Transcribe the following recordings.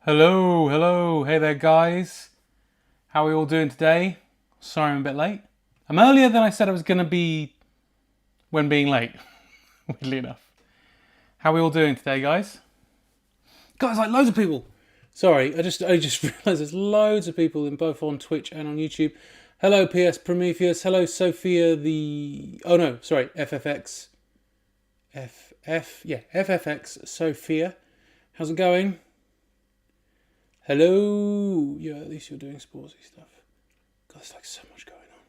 Hello, hello, hey there guys. How are we all doing today? Sorry I'm a bit late. I'm earlier than I said I was going to be when being late, weirdly enough. How are we all doing today, guys? Guys, like loads of people. Sorry, I just realised there's loads of people in both on Twitch and on YouTube. Hello, PS Prometheus. Hello, Sophia. Oh no, sorry, FFX. FFX Sophia. How's it going? Hello. Yeah, at least you're doing sportsy stuff. God, there's like so much going on.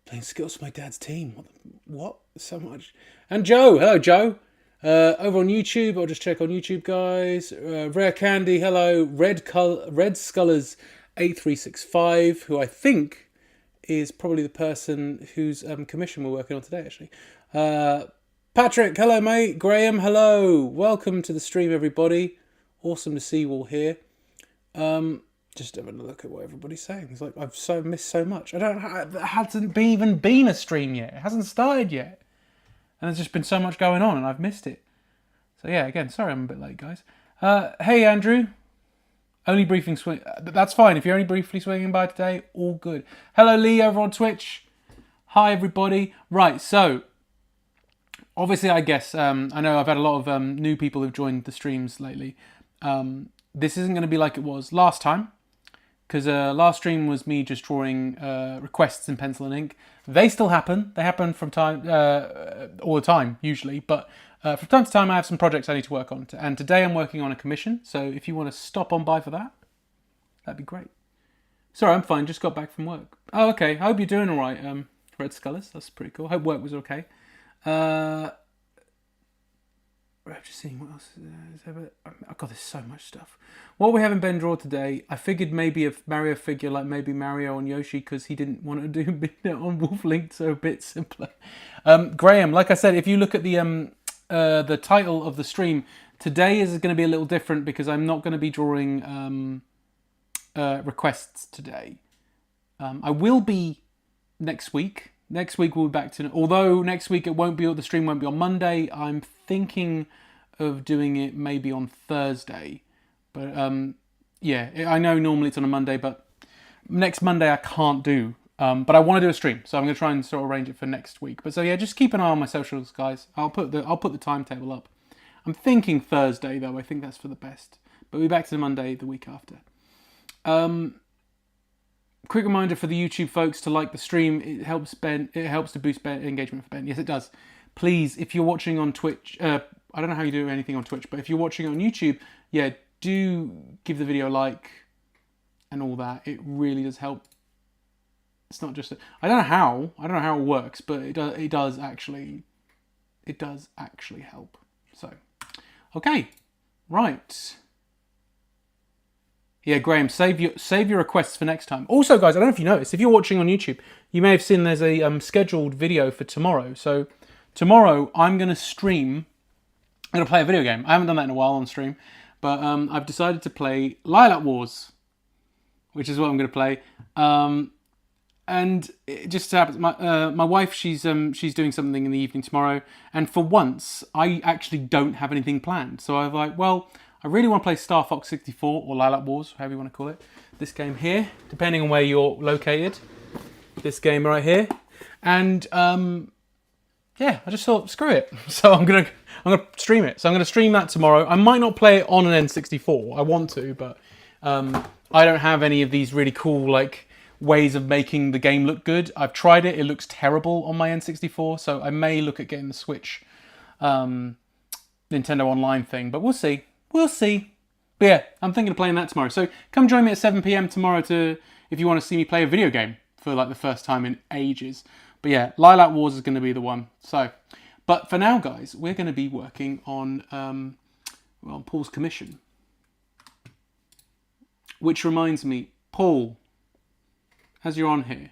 Playing skills for my dad's team. What? So much. And Joe. Hello, Joe. Over on YouTube. I'll just check on YouTube, guys. Rare Candy. Hello. Red Scullers 8365, who I think is probably the person whose commission we're working on today, actually. Patrick. Hello, mate. Graham. Hello. Welcome to the stream, everybody. Awesome to see you all here. Just having a look at what everybody's saying. It's like I've missed so much. It hasn't even been a stream yet. It hasn't started yet, and there's just been so much going on, and I've missed it. So yeah, again, sorry I'm a bit late, guys. Hey Andrew, only briefing swing. That's fine if you're only briefly swinging by today. All good. Hello Lee over on Twitch. Hi everybody. Right, so obviously I guess I know I've had a lot of new people who've joined the streams lately. This isn't going to be like it was last time, because last stream was me just drawing requests in pencil and ink. They still happen. They happen from time all the time usually, but from time to time I have some projects I need to work on. And today I'm working on a commission, so if you want to stop on by for that, that'd be great. Sorry, I'm fine. Just got back from work. Oh, okay. I hope you're doing all right, Red Scullers. That's pretty cool. Hope work was okay. I'm just seeing what else is there. Oh god, there's so much stuff. What we have in Ben Draw today, I figured maybe a Mario figure like maybe Mario and Yoshi, because he didn't want to do Midnight on Wolf Link, so a bit simpler. Graham, like I said, if you look at the title of the stream, today is going to be a little different because I'm not going to be drawing requests today. I will be next week. Next week we'll be back to... Although next week the stream won't be on Monday, I'm thinking of doing it maybe on Thursday. But yeah, I know normally it's on a Monday, but next Monday I can't do. But I want to do a stream, so I'm going to try and sort of arrange it for next week. But so yeah, just keep an eye on my socials, guys. I'll put the timetable up. I'm thinking Thursday though. I think that's for the best. But we'll be back to the Monday the week after. Quick reminder for the YouTube folks to like the stream. It helps Ben. It helps to boost engagement for Ben. Yes, it does. Please, if you're watching on Twitch, I don't know how you do anything on Twitch, but if you're watching on YouTube, yeah, do give the video a like and all that. It really does help. It's not just I don't know how it works, but it does actually help. So, okay, right. Yeah, Graham, save your requests for next time. Also, guys, I don't know if you noticed, if you're watching on YouTube, you may have seen there's a scheduled video for tomorrow. So tomorrow I'm going to stream. I'm going to play a video game. I haven't done that in a while on stream, but I've decided to play Lilac Wars, which is what I'm going to play. And it just happens, my wife, she's doing something in the evening tomorrow, and for once I actually don't have anything planned. So I'm like, well, I really want to play Star Fox 64 or Lilac Wars, however you want to call it. This game here, depending on where you're located. This game right here, and yeah, I just thought screw it. So I'm gonna stream it. So I'm gonna stream that tomorrow. I might not play it on an N64. I want to, but I don't have any of these really cool like ways of making the game look good. I've tried it. It looks terrible on my N64. So I may look at getting the Switch Nintendo Online thing, but we'll see. We'll see. But yeah, I'm thinking of playing that tomorrow. So come join me at 7 PM tomorrow if you want to see me play a video game for like the first time in ages. But yeah, Lilac Wars is going to be the one. So, but for now, guys, we're going to be working on Paul's commission. Which reminds me, Paul, as you're on here,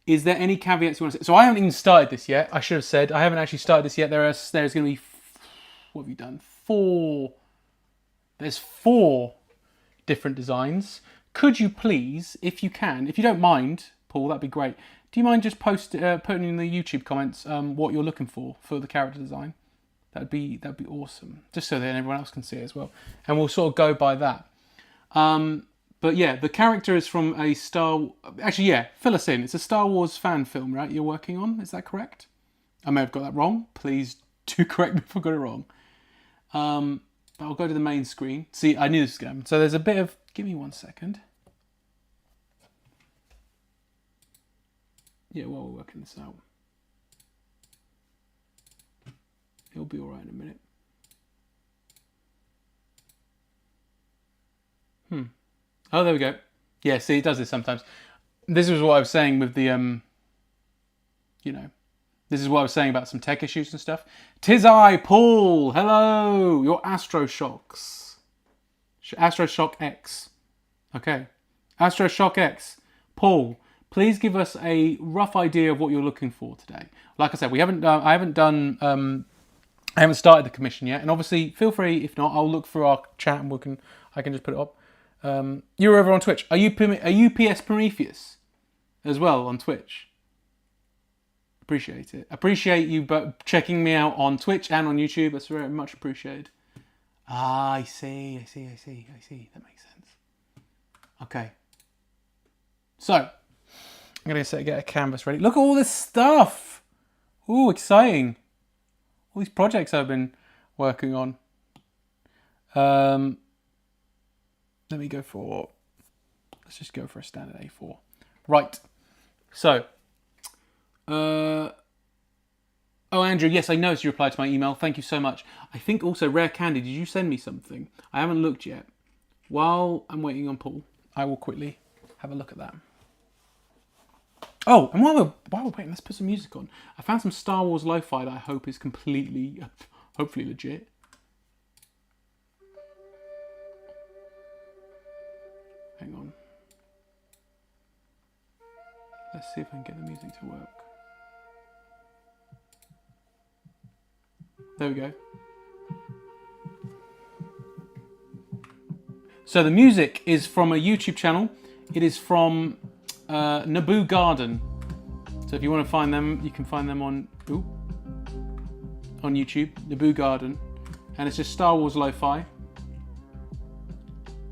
is there any caveats you want to say? So I haven't even started this yet. I should have said I haven't actually started this yet. There's going to be, what have you done? There's 4 different designs. Could you please, if you can, if you don't mind, Paul, that'd be great. Do you mind just putting in the YouTube comments what you're looking for the character design? that'd be awesome. Just so that everyone else can see it as well, and we'll sort of go by that. But yeah, the character is from a Actually, yeah, fill us in. It's a Star Wars fan film, right? You're working on, is that correct? I may have got that wrong. Please do correct me if I got it wrong. But I'll go to the main screen. See, I knew this was going. So there's a bit of. Give me 1 second. Yeah, while we're working this out. It'll be alright in a minute. Oh, there we go. Yeah, see, it does this sometimes. This is what I was saying with the, you know, this is what I was saying about some tech issues and stuff. 'Tis I, Paul. Hello. Your Astroshocks. Astroshock X. Okay. Astroshock X. Paul, please give us a rough idea of what you're looking for today. Like I said, I haven't started the commission yet, and obviously, feel free. If not, I'll look through our chat and I can just put it up. You're over on Twitch. Are you PS Prometheus as well on Twitch? Appreciate it. Appreciate you checking me out on Twitch and on YouTube. That's very much appreciated. Ah, I see. That makes sense. Okay. So, I'm going to get a canvas ready. Look at all this stuff. Ooh, exciting. All these projects I've been working on. Let me go for... Let's just go for a standard A4. Right. So... oh, Andrew, yes, I noticed you replied to my email. Thank you so much. I think also, Rare Candy, did you send me something? I haven't looked yet. While I'm waiting on Paul, I will quickly have a look at that. Oh, and while we're waiting, let's put some music on. I found some Star Wars lo-fi that I hope is completely, hopefully legit. Hang on. Let's see if I can get the music to work. There we go. So the music is from a YouTube channel. It is from Naboo Garden. So if you want to find them, you can find them on YouTube, Naboo Garden. And it's just Star Wars lo-fi.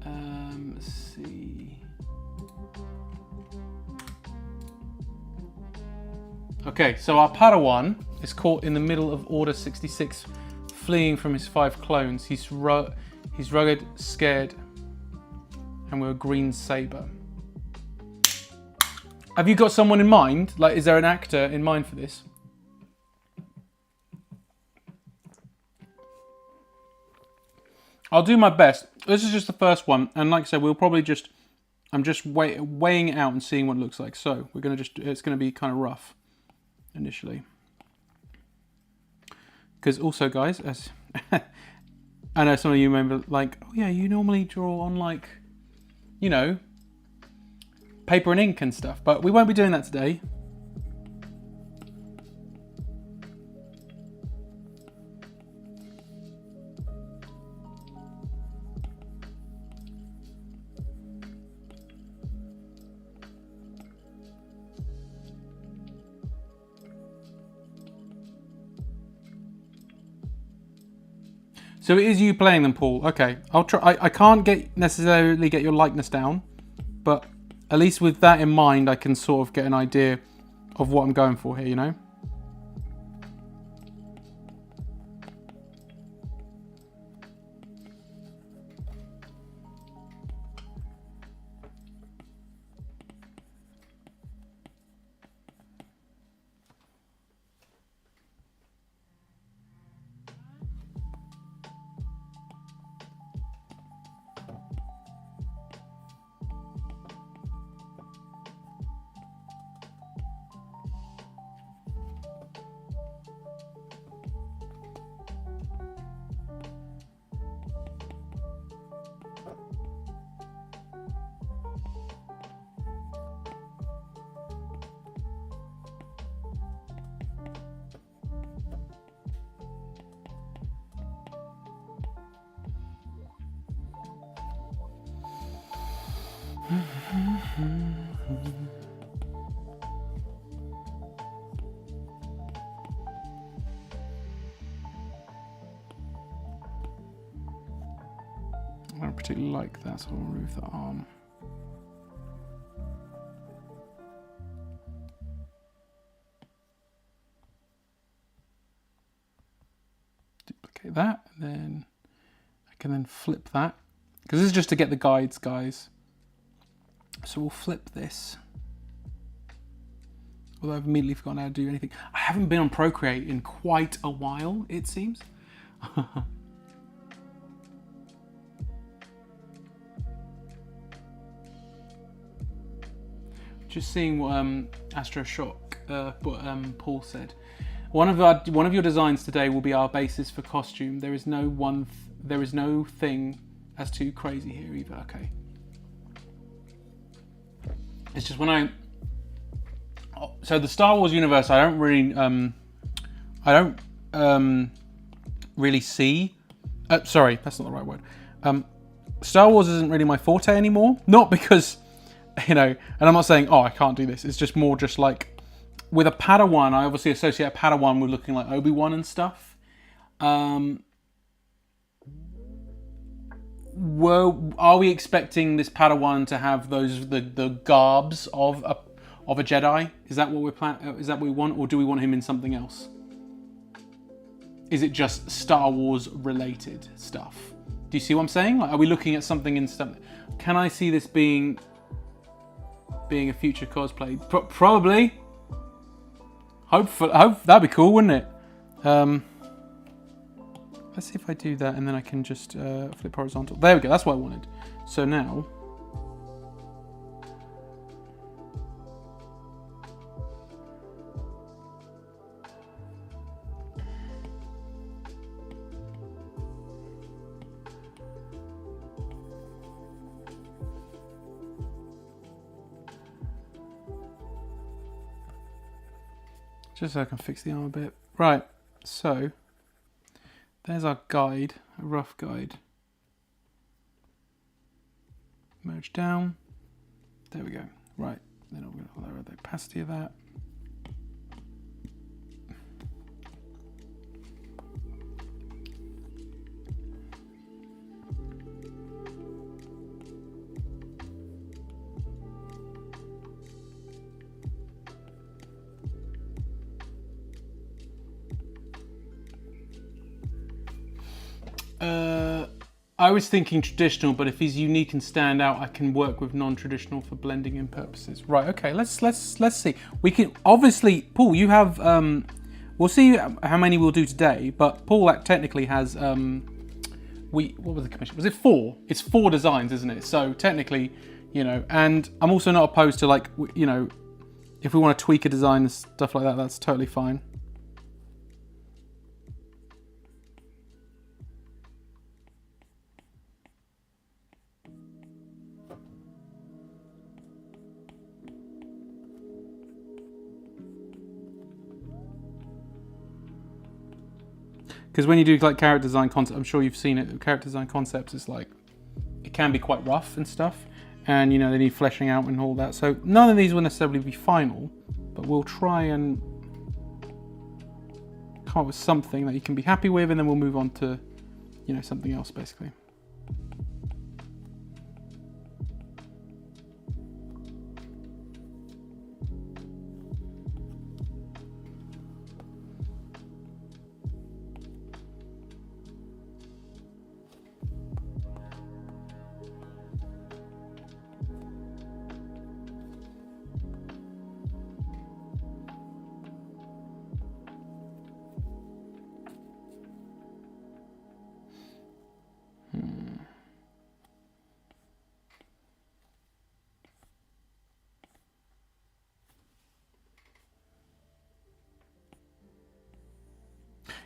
Let's see. Okay, so our Padawan is caught in the middle of Order 66, fleeing from his 5 clones. He's rugged, scared, and with a green saber. Have you got someone in mind? Like, is there an actor in mind for this? I'll do my best. This is just the first one, and like I said, we'll probably just... I'm just weighing it out and seeing what it looks like. So we're gonna it's gonna be kind of rough initially. Because also, guys, as I know some of you remember, like, oh yeah, you normally draw on, like, you know, paper and ink and stuff, but we won't be doing that today. So it is you playing them, Paul. Okay, I'll try. I can't necessarily get your likeness down, but at least with that in mind, I can sort of get an idea of what I'm going for here, you know? I don't particularly like that, so I'll remove the arm. Duplicate that, and then I can then flip that. Because this is just to get the guides, guys. So we'll flip this. Although I've immediately forgotten how to do anything. I haven't been on Procreate in quite a while, it seems. Just seeing what Astroshock, what Paul said. One of your designs today will be our basis for costume. There is no thing as too crazy here either. Okay. It's just when so the Star Wars universe, I don't really see. Sorry, that's not the right word. Star Wars isn't really my forte anymore. Not because, and I'm not saying, oh, I can't do this. It's just more just like, with a Padawan, I obviously associate a Padawan with looking like Obi-Wan and stuff. Are we expecting this Padawan to have the garbs of a Jedi? Is that what is that what we want, or do we want him in something else? Is it just Star Wars related stuff? Do you see what I'm saying? Like, are we looking at something in stuff? Can I see this being a future cosplay? Probably. Hopefully, that'd be cool, wouldn't it? Let's see if I do that, and then I can just flip horizontal. There we go. That's what I wanted. So now, just so I can fix the arm a bit. Right, so there's our guide, a rough guide. Merge down. There we go. Right, then I'm going to lower the opacity of that. I was thinking traditional, but if he's unique and stand out, I can work with non-traditional for blending in purposes. Right, okay, let's see. We can, obviously, Paul, you have, we'll see how many we'll do today, but Paul technically has, what was the commission? Was it 4? It's 4 designs, isn't it? So technically, and I'm also not opposed to, like, if we want to tweak a design and stuff like that, that's totally fine. Because when you do like character design concept, I'm sure you've seen it. Character design concepts is like, it can be quite rough and stuff, and they need fleshing out and all that. So none of these will necessarily be final, but we'll try and come up with something that you can be happy with, and then we'll move on to, something else basically.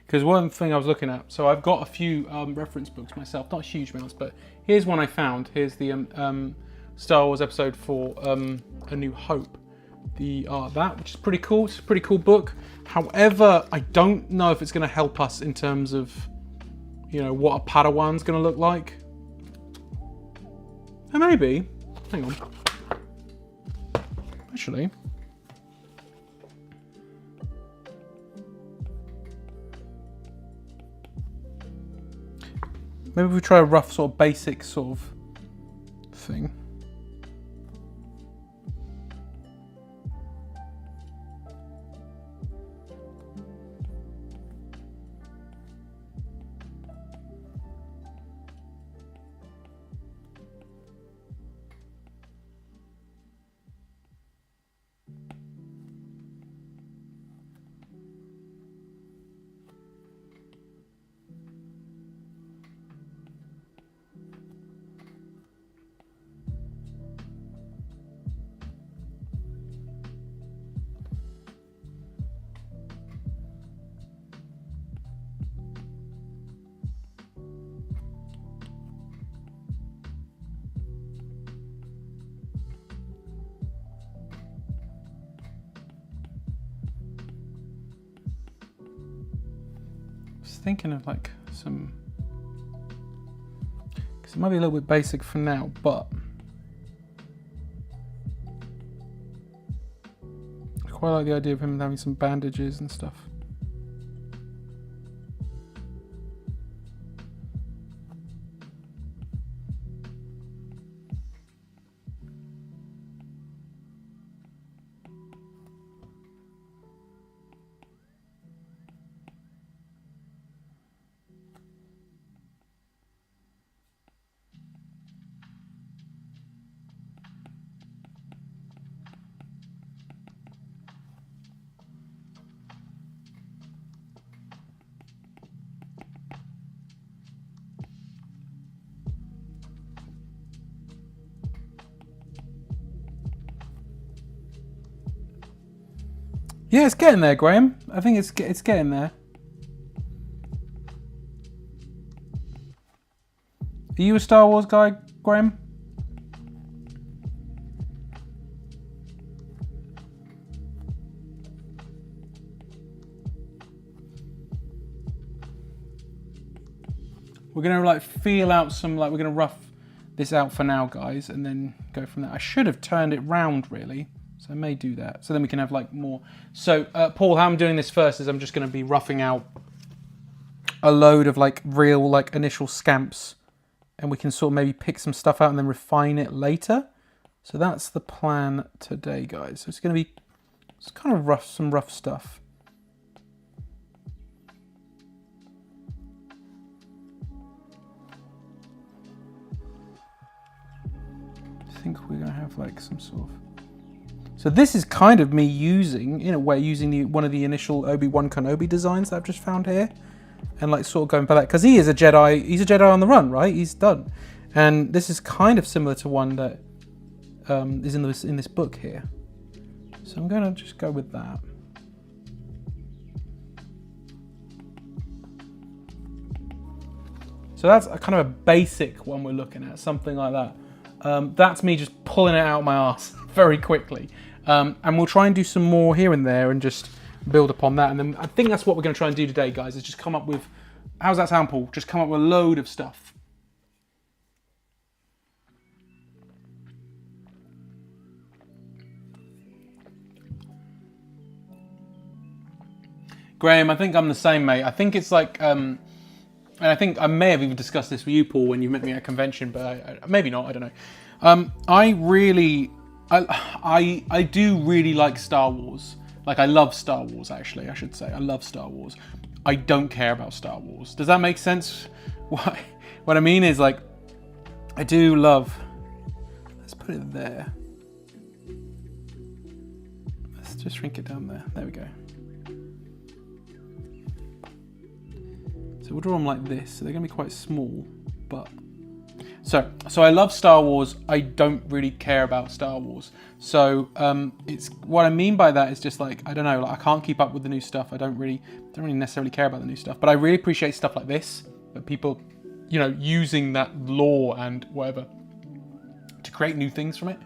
Because one thing I was looking at, so I've got a few reference books myself, not huge amounts, but here's one I found. Here's the Star Wars Episode 4, A New Hope. Which is pretty cool. It's a pretty cool book. However, I don't know if it's going to help us in terms of, what a Padawan's going to look like. And maybe, hang on. Actually, Maybe we try a rough sort of basic sort of thing. Thinking of like some, because it might be a little bit basic for now, but I quite like the idea of him having some bandages and stuff. Yeah, it's getting there, Graham. I think it's getting there. Are you a Star Wars guy, Graham? We're gonna like feel out some, like we're gonna rough this out for now, guys, and then go from there. I should have turned it round really, so I may do that. So then we can have like more. So Paul, how I'm doing this first is I'm just gonna be roughing out a load of like real like initial scamps, and we can sort of maybe pick some stuff out and then refine it later. So that's the plan today, guys. So it's gonna be, it's kind of rough, some rough stuff. I think we're gonna have like some sort of. So this is kind of me using, in a way, using one of the initial Obi-Wan Kenobi designs that I've just found here, and like sort of going by that, because he is a Jedi. He's a Jedi on the run, right? He's done, and this is kind of similar to one that is in this book here. So I'm gonna just go with that. So that's a kind of a basic one we're looking at, something like that. That's me just pulling it out my arse very quickly. And we'll try and do some more here and there and just build upon that. And then I think that's what we're going to try and do today, guys, is just come up with, how's that sound, Paul? Just come up with a load of stuff. Graham, I think I'm the same, mate. I think it's like, and I think I may have even discussed this with you, Paul, when you met me at a convention, but maybe not, I don't know. I do really like Star Wars. Like, I love Star Wars, actually, I should say. I love Star Wars. I don't care about Star Wars. Does that make sense? What I mean is, like, I do love... Let's put it there. Let's just shrink it down there. There we go. So we'll draw them like this. So they're going to be quite small, but... So I love Star Wars. I don't really care about Star Wars. So it's what I mean by that is just like, I don't know, like I can't keep up with the new stuff. I don't really necessarily care about the new stuff, but I really appreciate stuff like this, but people, you know, using that lore and whatever to create new things from it.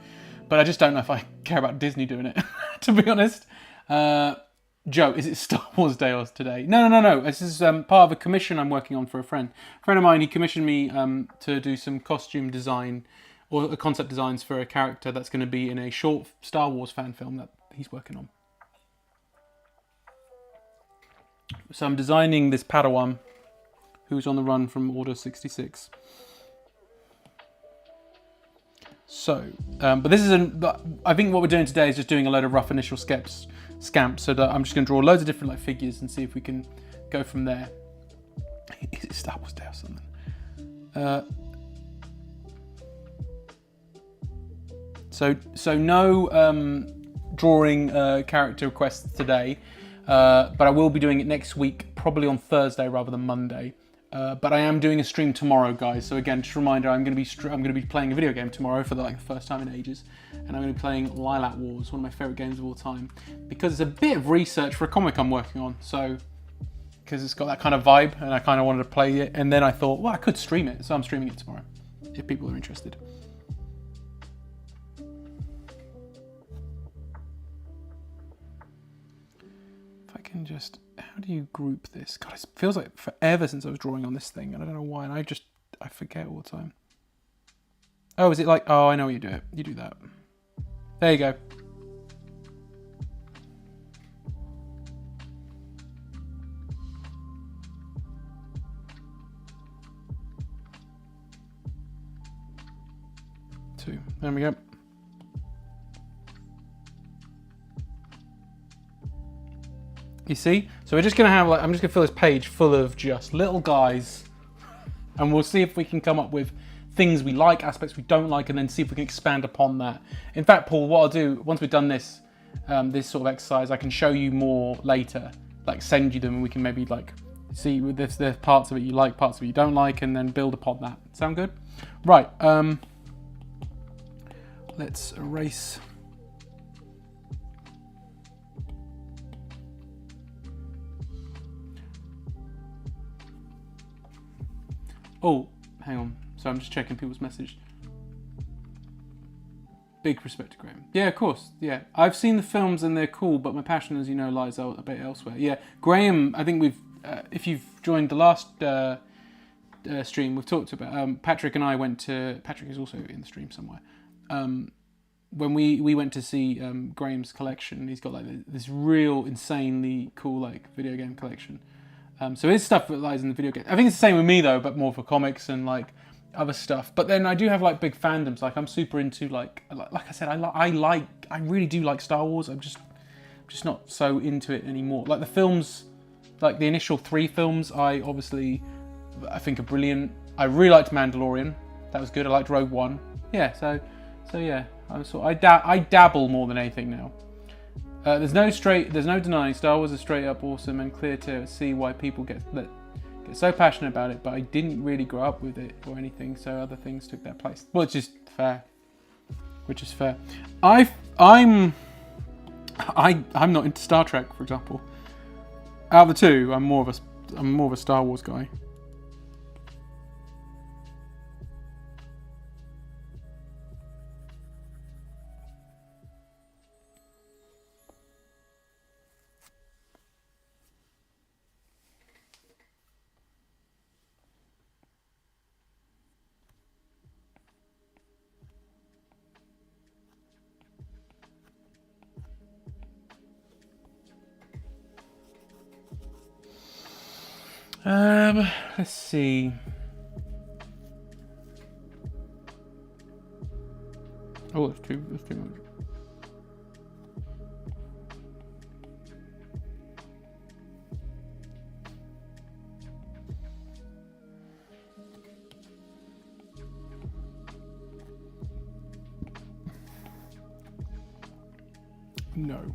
But I just don't know if I care about Disney doing it, to be honest. Joe, is it Star Wars Day or today? No. This is part of a commission I'm working on for a friend. A friend of mine, he commissioned me to do some costume design or concept designs for a character that's going to be in a short Star Wars fan film that he's working on. So I'm designing this Padawan who's on the run from Order 66. So, but this is I think what we're doing today is just doing a load of rough initial scamps. So that I'm just going to draw loads of different like figures and see if we can go from there. Is it Star Wars Day or something? So no drawing character requests today, but I will be doing it next week, probably on Thursday rather than Monday. But I am doing a stream tomorrow, guys. So again, just a reminder, I'm going to be playing a video game tomorrow for the first time in ages, and I'm going to be playing Lilac Wars, one of my favourite games of all time, because it's a bit of research for a comic I'm working on. So because it's got that kind of vibe, and I kind of wanted to play it, and then I thought, well, I could stream it, so I'm streaming it tomorrow if people are interested. Can just, how do you group this? God, it feels like forever since I was drawing on this thing, and I don't know why, and I forget all the time. Oh, is it like, oh, I know you do it. You do that. There you go. Two. There we go. You see? So we're just going to have I'm just going to fill this page full of just little guys, and we'll see if we can come up with things we like, aspects we don't like, and then see if we can expand upon that. In fact, Paul, what I'll do, once we've done this, this sort of exercise, I can show you more later, send you them, and we can maybe see with this, there's parts of it you like, parts of it you don't like, and then build upon that. Sound good? Right. Let's erase. Oh, hang on. So I'm just checking people's message. Big respect to Graham. Yeah, of course. Yeah, I've seen the films and they're cool, but my passion, as you know, lies a bit elsewhere. Yeah, Graham. I think we've, if you've joined the last stream, we've talked about. Patrick and I went to. Patrick is also in the stream somewhere. When we went to see Graham's collection, he's got this real insanely cool video game collection. So his stuff lies in the video game. I think it's the same with me though, but more for comics and other stuff. But then I do have big fandoms. I'm super into like I said, I really do like Star Wars. I'm just not so into it anymore. The films, the initial 3 films, I think are brilliant. I really liked Mandalorian. That was good. I liked Rogue One. Yeah. So yeah. I dabble more than anything now. There's no denying Star Wars is straight up awesome and clear to see why people get so passionate about it, but I didn't really grow up with it or anything, so other things took their place. Well, it's just fair. Which is fair. I'm not into Star Trek, for example. Out of the two, I'm more of a Star Wars guy. Let's see. Oh, that's too much. No.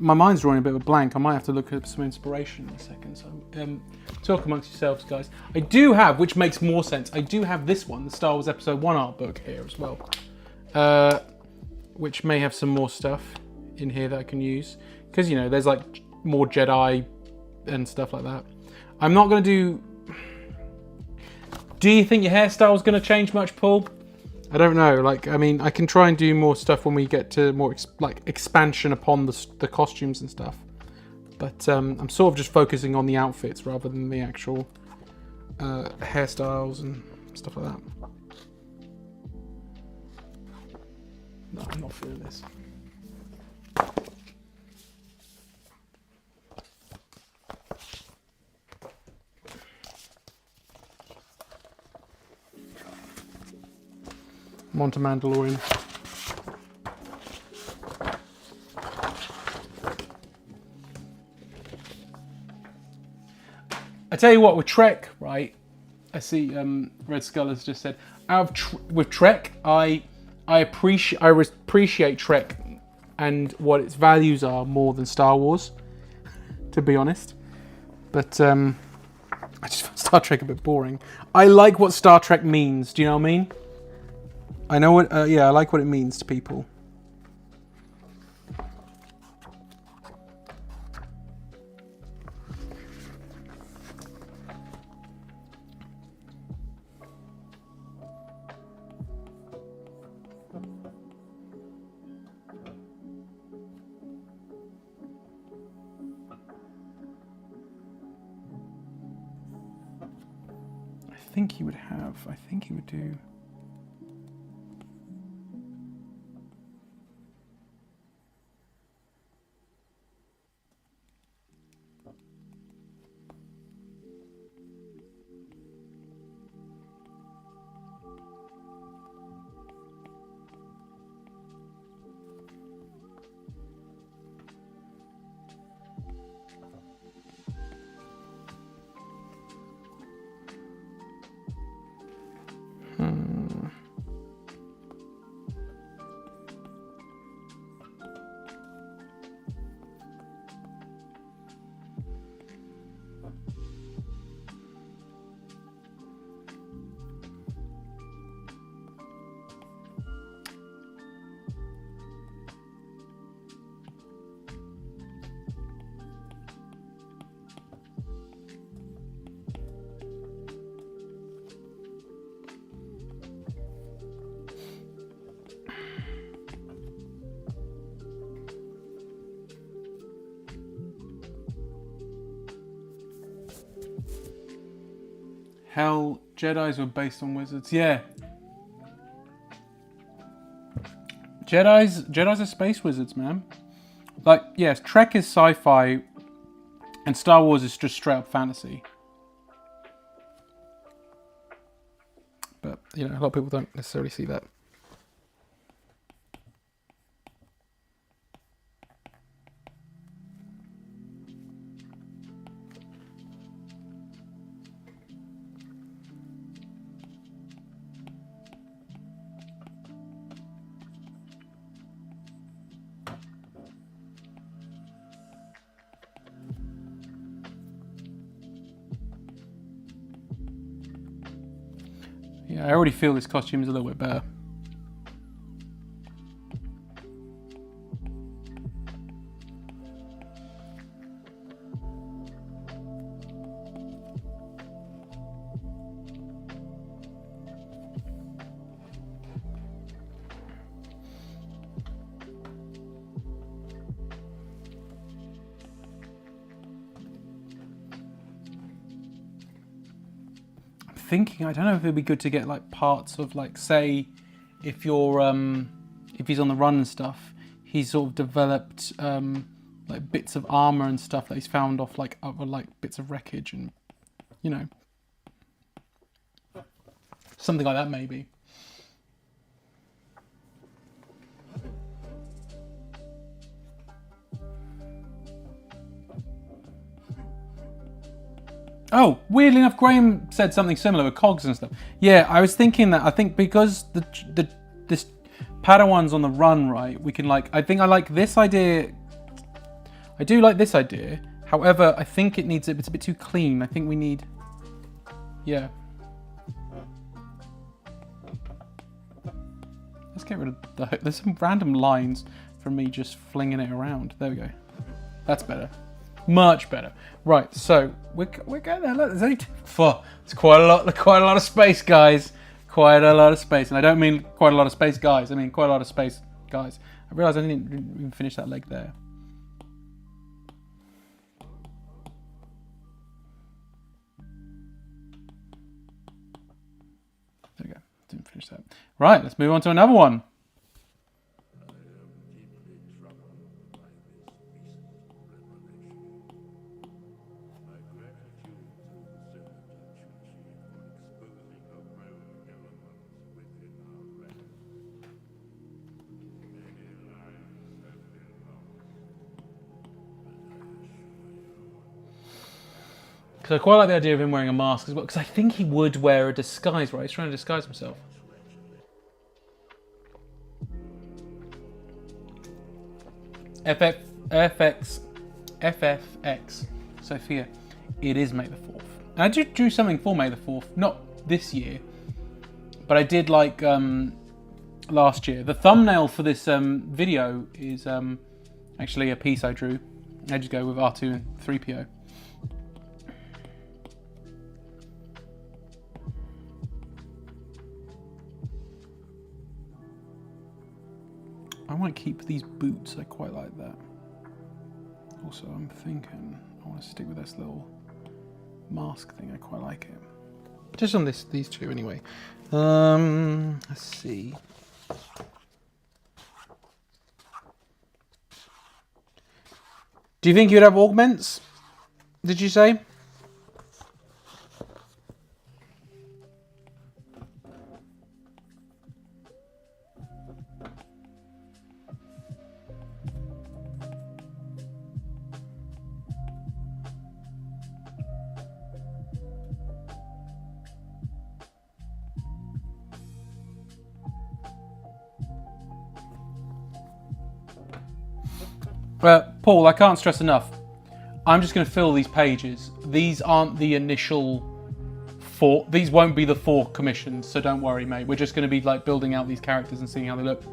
My mind's drawing a bit of a blank. I might have to look at some inspiration in a second. So talk amongst yourselves, guys. I do have, which makes more sense, I do have this one, the Star Wars Episode 1 art book here as well. which may have some more stuff in here that I can use. Because, you know, there's like more Jedi and stuff like that. I'm not going to do you think your hairstyle is going to change much, Paul? I don't know. Like, I mean, I can try and do more stuff when we get to more expansion upon the costumes and stuff. But I'm sort of just focusing on the outfits rather than the actual hairstyles and stuff like that. No, I'm not feeling this. I'm on to Mandalorian. I tell you what, with Trek, right? I see Red Skull has just said, with Trek, I appreciate Trek and what its values are more than Star Wars, to be honest. But I just find Star Trek a bit boring. I like what Star Trek means. Do you know what I mean? I know what. Yeah, I like what it means to people. I think he would have. I think he would do. Hell, Jedis were based on wizards. Yeah. Jedis are space wizards, man. Like, yes, Trek is sci-fi and Star Wars is just straight up fantasy. But, you know, a lot of people don't necessarily see that. Yeah, I already feel this costume is a little bit better. Thinking, I don't know if it'd be good to get like parts of, like, say if you're if he's on the run and stuff, he's sort of developed like bits of armor and stuff that he's found off like other like bits of wreckage, and you know, something like that maybe. Oh, weirdly enough, Graham said something similar with cogs and stuff. Yeah, I was thinking that. I think because this Padawan's on the run, right? We can like. I think I like this idea. I do like this idea. However, I think it's a bit too clean. I think we need. Yeah. Let's get rid of the... There's some random lines from me just flinging it around. There we go. That's better. Much better. Right, so we're getting there. Look, there's only it's quite a lot of space, guys. Quite a lot of space. And I don't mean quite a lot of space, guys. I mean quite a lot of space, guys. I realised I didn't even finish that leg there. There we go. Didn't finish that. Right, let's move on to another one. So I quite like the idea of him wearing a mask as well, because I think he would wear a disguise, right? He's trying to disguise himself. FFX, Sophia. It is May the 4th. And I drew something for May the 4th, not this year, but I did like last year. The thumbnail for this video is actually a piece I drew. I just go with R2 and 3PO. I might keep these boots, I quite like that. Also, I'm thinking I want to stick with this little mask thing, I quite like it. Just on these two anyway. Let's see. Do you think you'd have augments? Did you say? Paul, I can't stress enough. I'm just going to fill these pages. These aren't the initial 4. These won't be the 4 commissions, so don't worry, mate. We're just going to be like building out these characters and seeing how they look.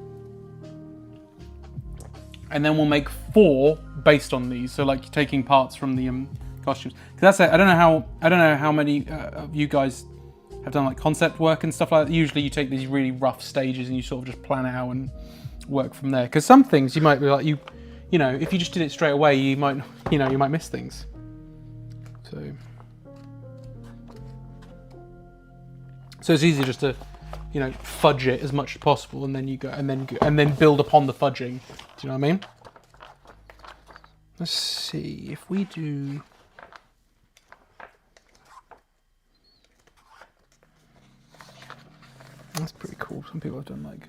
And then we'll make 4 based on these. So like taking parts from the costumes. Because that's it. I don't know how many of you guys have done like concept work and stuff like that. Usually you take these really rough stages and you sort of just plan it out and work from there. Because some things you might be like you know, if you just did it straight away, you might miss things. So it's easy just to, fudge it as much as possible, and then you go and then build upon the fudging. Do you know what I mean? Let's see if we do. That's pretty cool. Some people have done like.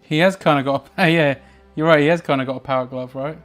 He has kind of got a... Yeah, you're right. He has kind of got a power glove, right?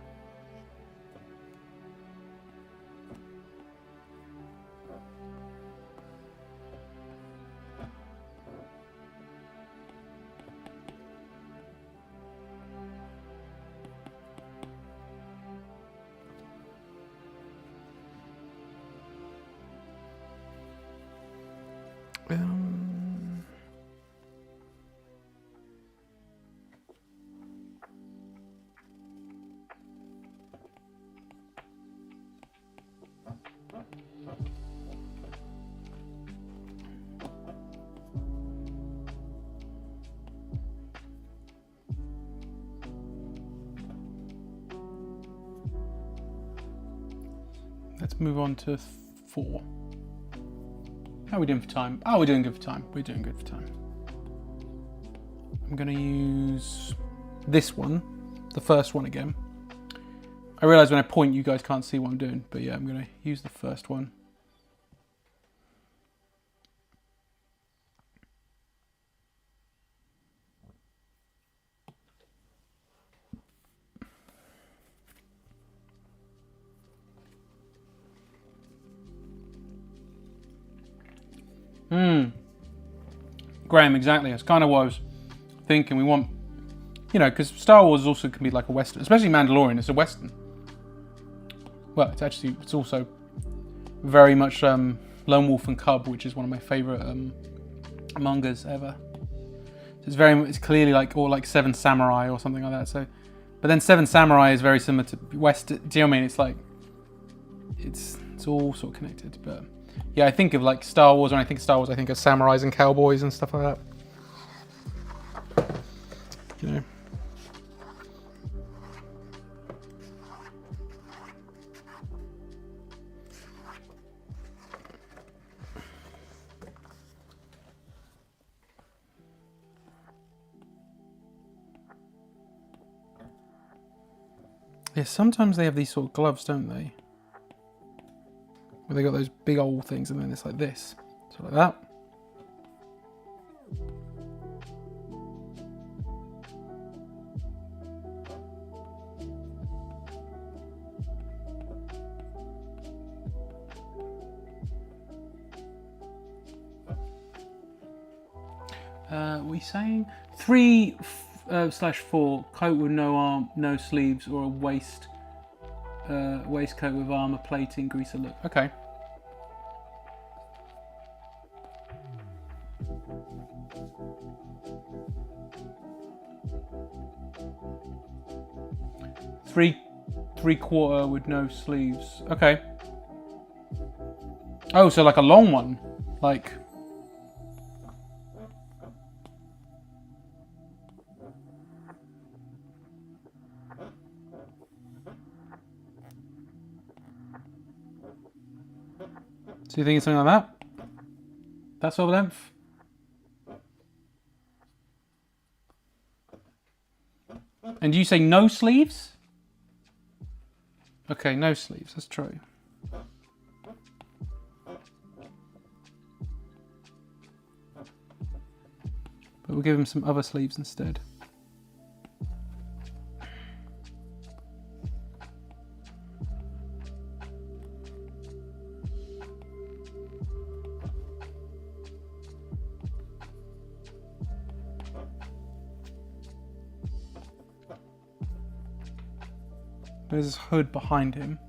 let's move on to 4. How are we doing for time? Oh, we're doing good for time. We're doing good for time. I'm going to use this one, the first one again. I realise when I point, you guys can't see what I'm doing, but yeah, I'm going to use the first one. Graham, exactly. That's kind of what I was thinking. We want, you know, because Star Wars also can be like a Western, especially Mandalorian. It's a Western. Well, it's also very much Lone Wolf and Cub, which is one of my favourite mangas ever. So it's clearly like, or like Seven Samurai or something like that. So, but then Seven Samurai is very similar to West. Do you know what I mean? It's like, it's all sort of connected, but. Yeah, I think of like Star Wars. When I think of Star Wars, I think of samurais and cowboys and stuff like that. You know. Yeah, sometimes they have these sort of gloves, don't they? Where they got those big old things and then it's like this. So like that. What are we saying? 3/4 coat with no arm, no sleeves, or a waistcoat with armor plating, greaser look. Okay. Three-quarter with no sleeves. Okay. Oh, so like a long one, like. So you think it's something like that? That sort of length? And you say no sleeves? Okay, no sleeves, that's true. But we'll give him some other sleeves instead. There's his hood behind him.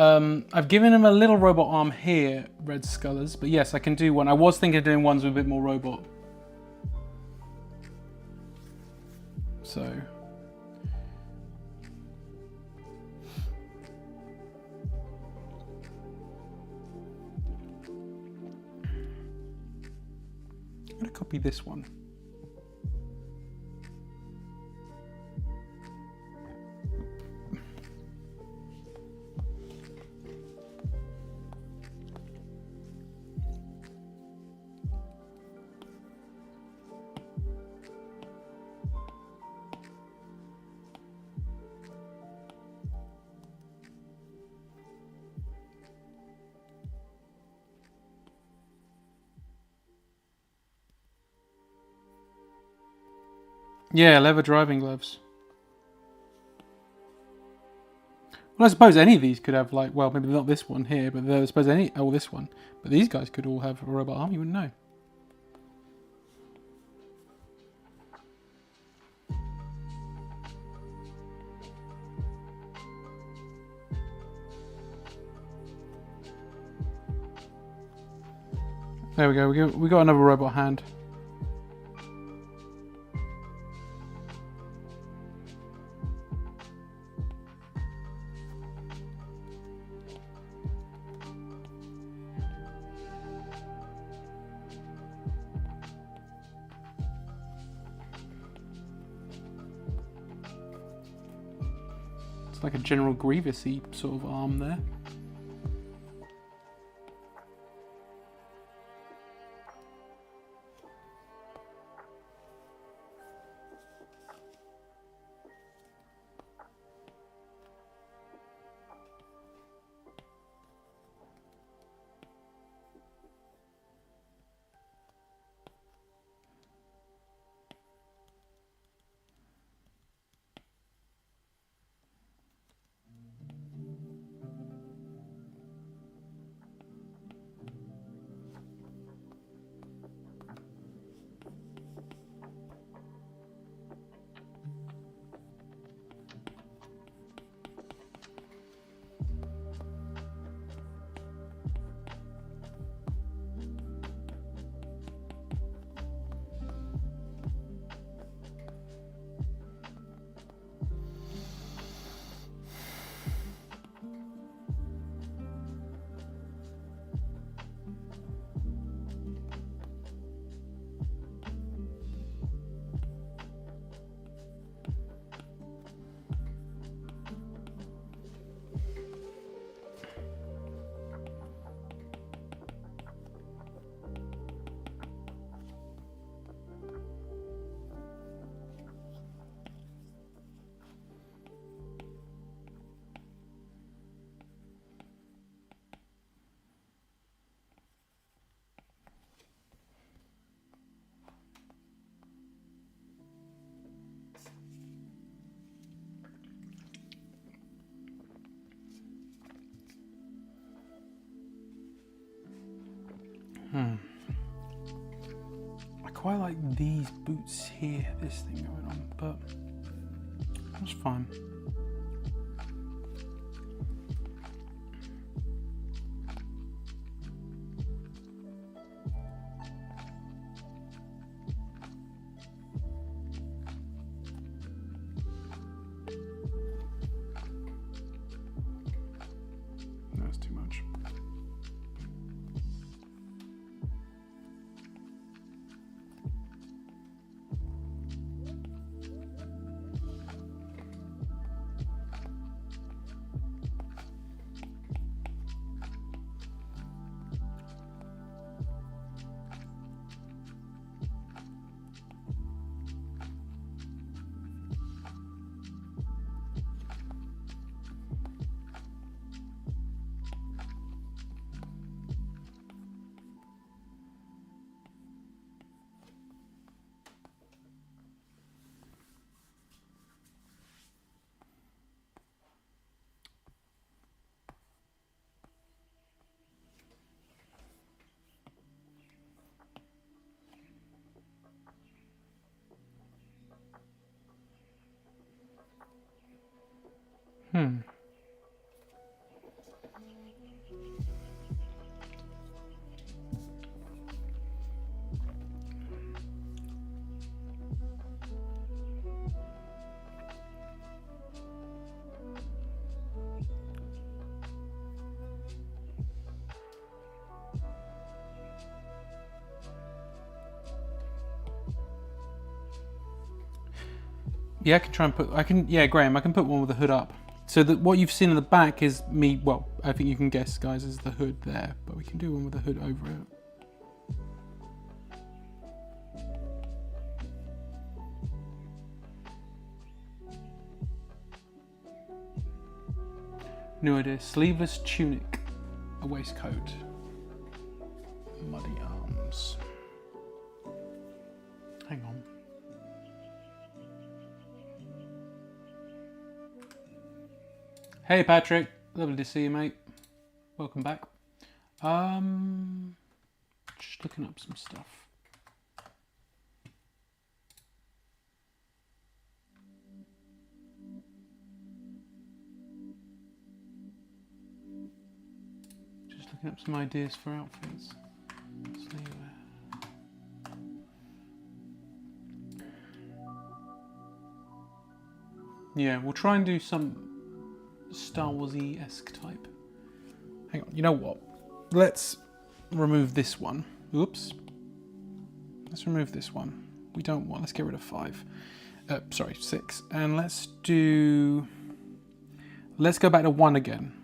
I've given him a little robot arm here, Red Scullers, but yes, I can do one. I was thinking of doing ones with a bit more robot. So... I'm going to copy this one. Yeah, leather driving gloves. Well, I suppose any of these could have, like, well, maybe not this one here, but I suppose any, oh, this one. But these guys could all have a robot arm, you wouldn't know. There we go, we got another robot hand. It's like a General Grievous-y sort of arm there. I quite like these boots here, this thing going on, but that's fine. That's too much. Yeah, I can try and put. Yeah, Graham, I can put one with the hood up. So that what you've seen in the back is me. Well, I think you can guess, guys, is the hood there, but we can do one with the hood over it. New idea. Sleeveless tunic, a waistcoat, muddy arms. Hang on. Hey Patrick, lovely to see you, mate. Welcome back. Just looking up some stuff. Just looking up some ideas for outfits. Yeah, we'll try and do some Star Wars-y-esque type. Hang on, you know what? Let's remove this one. Oops. Let's remove this one. We don't want, let's get rid of 5. Sorry, 6. And let's go back to 1 again.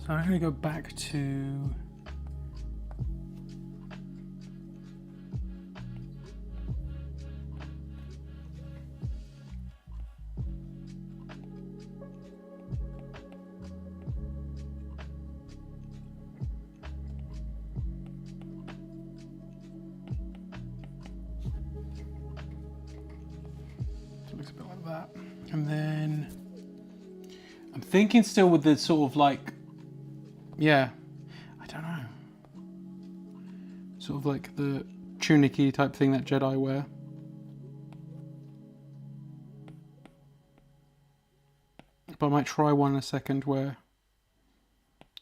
So I'm going to go back to so it looks a bit like that. And then I'm thinking still with the sort of like, yeah, I don't know. Sort of like the tunic-y type thing that Jedi wear. But I might try one in a second where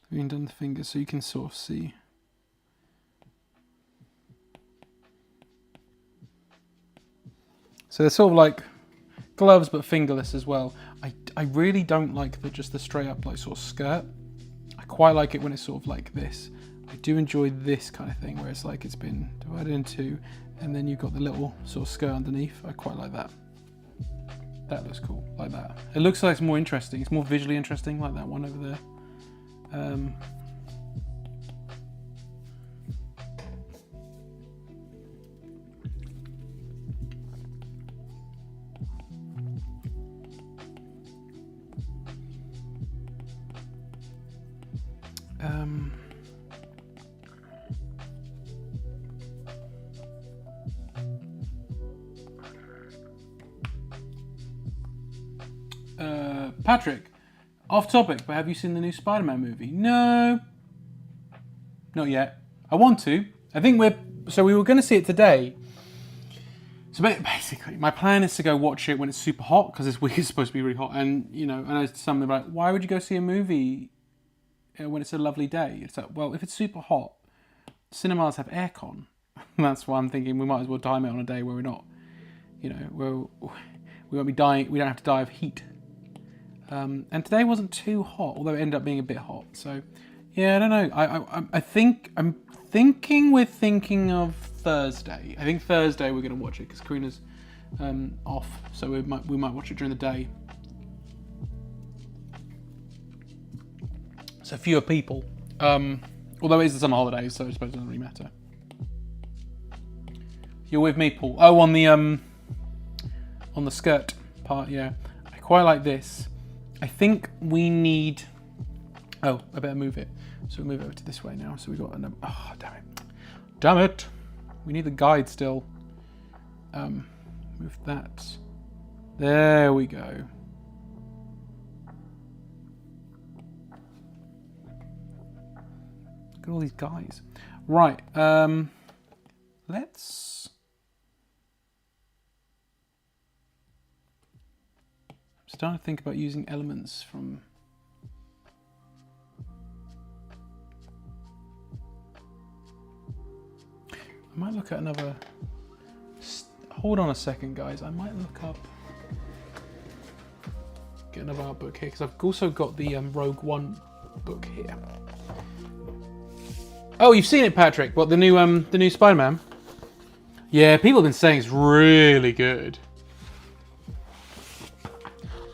I've even done the fingers so you can sort of see. So they're sort of like gloves but fingerless as well. I really don't like just the straight up like sort of skirt. I quite like it when it's sort of like this. I do enjoy this kind of thing where it's like it's been divided in 2 and then you've got the little sort of skirt underneath. I quite like that. That looks cool, like that. It looks like it's more interesting. It's more visually interesting, like that one over there. Patrick, off topic, but have you seen the new Spider-Man movie? No, not yet. I want to. I think we were going to see it today. So basically, my plan is to go watch it when it's super hot, because this week is supposed to be really hot. And, you know, and it's something like, why would you go see a movie when it's a lovely day? It's like, well, if it's super hot, cinemas have aircon. That's why I'm thinking we might as well time it on a day where we're not, you know, we won't be dying. We don't have to die of heat. And today wasn't too hot, although it ended up being a bit hot. So, yeah, I don't know. I think we're thinking of Thursday. I think Thursday we're going to watch it because Karina's off, so we might watch it during the day. So fewer people. Although Although it is the summer holidays, so I suppose it doesn't really matter. You're with me, Paul. Oh, on the skirt part, yeah. I quite like this. I think we need... Oh, I better move it. So we'll move it over to this way now. So we got another... Oh, damn it. Damn it! We need the guide still. Move that. There we go. Look at all these guys. Right. Let's... I'm starting to think about using elements from... I might look at another... Hold on a second, guys. I might look up... Get another art book here, because I've also got the Rogue One book here. Oh, you've seen it, Patrick? What, the new Spider-Man? Yeah, people have been saying it's really good.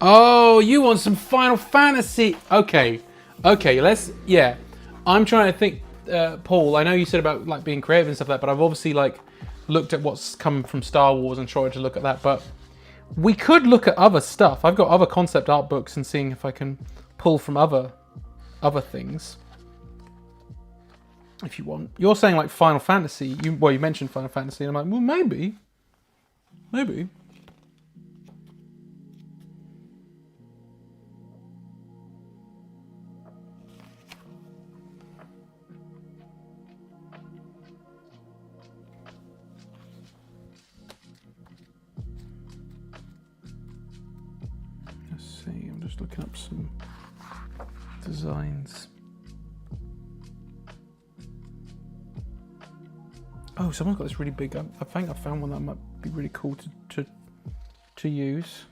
Oh, you want some Final Fantasy? Okay, let's... Yeah, I'm trying to think... Paul, I know you said about like being creative and stuff like that, but I've obviously like looked at what's come from Star Wars and tried to look at that, but we could look at other stuff. I've got other concept art books and seeing if I can pull from other things. If you want. You're saying like Final Fantasy. You mentioned Final Fantasy, and I'm like, well, maybe. I'm just looking up some designs. Oh, someone's got this really big. I think I found one that might be really cool to use.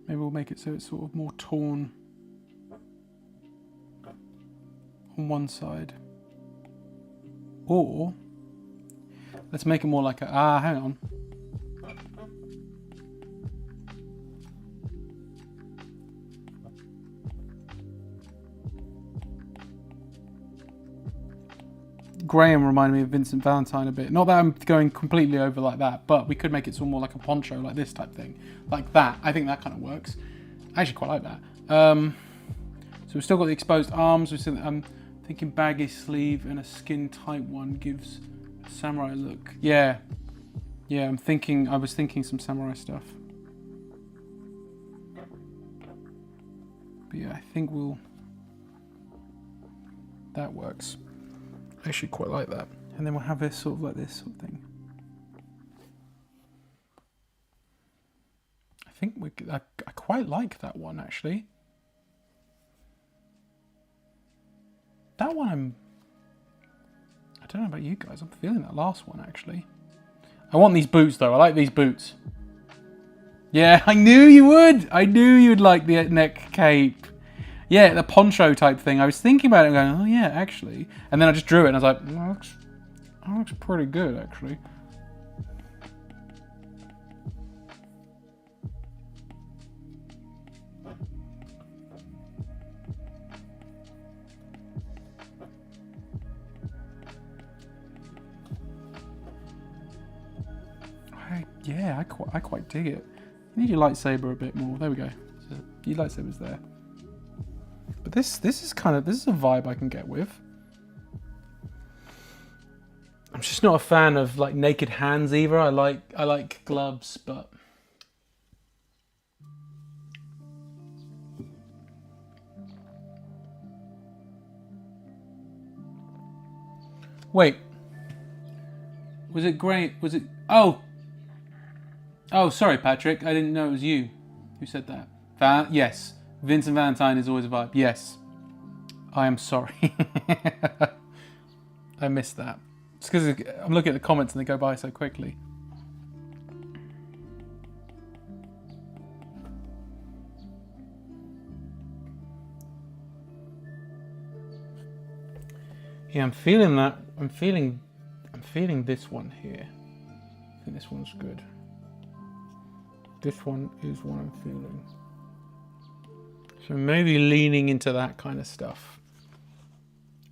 Maybe we'll make it so it's sort of more torn on one side. Or, let's make it more like a... hang on. Graham reminded me of Vincent Valentine a bit. Not that I'm going completely over like that, but we could make it sort of more like a poncho, like this type thing. Like that. I think that kind of works. I actually quite like that. So we've still got the exposed arms. I'm thinking baggy sleeve and a skin tight one gives a samurai look. Yeah. Yeah, I was thinking some samurai stuff. But yeah, I think that works. I actually quite like that. And then we'll have this sort of like this sort of thing. I think I quite like that one actually. That one I don't know about you guys, I'm feeling that last one actually. I want these boots though, I like these boots. Yeah, I knew you would! I knew you'd like the neck cape. Yeah, the poncho type thing. I was thinking about it and going, oh yeah, actually. And then I just drew it and I was like, well, that looks pretty good, actually. I quite dig it. You need your lightsaber a bit more. There we go. So your lightsaber's there. But this is a vibe I can get with. I'm just not a fan of like naked hands either. I like gloves, but wait. Was it great? Was it? Oh, Oh, sorry, Patrick. I didn't know it was you who said that. Yes. Vincent Valentine is always a vibe. Yes. I am sorry. I missed that. It's because I'm looking at the comments and they go by so quickly. Yeah, I'm feeling that. I'm feeling this one here. I think this one's good. This one is what I'm feeling. So maybe leaning into that kind of stuff.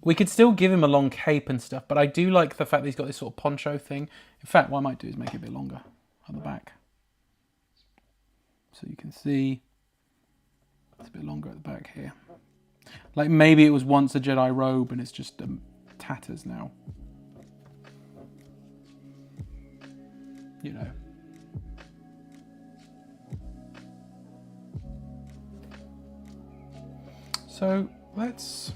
We could still give him a long cape and stuff, but I do like the fact that he's got this sort of poncho thing. In fact, what I might do is make it a bit longer on the back. So you can see it's a bit longer at the back here. Like maybe it was once a Jedi robe and it's just tatters now. You know. So let's...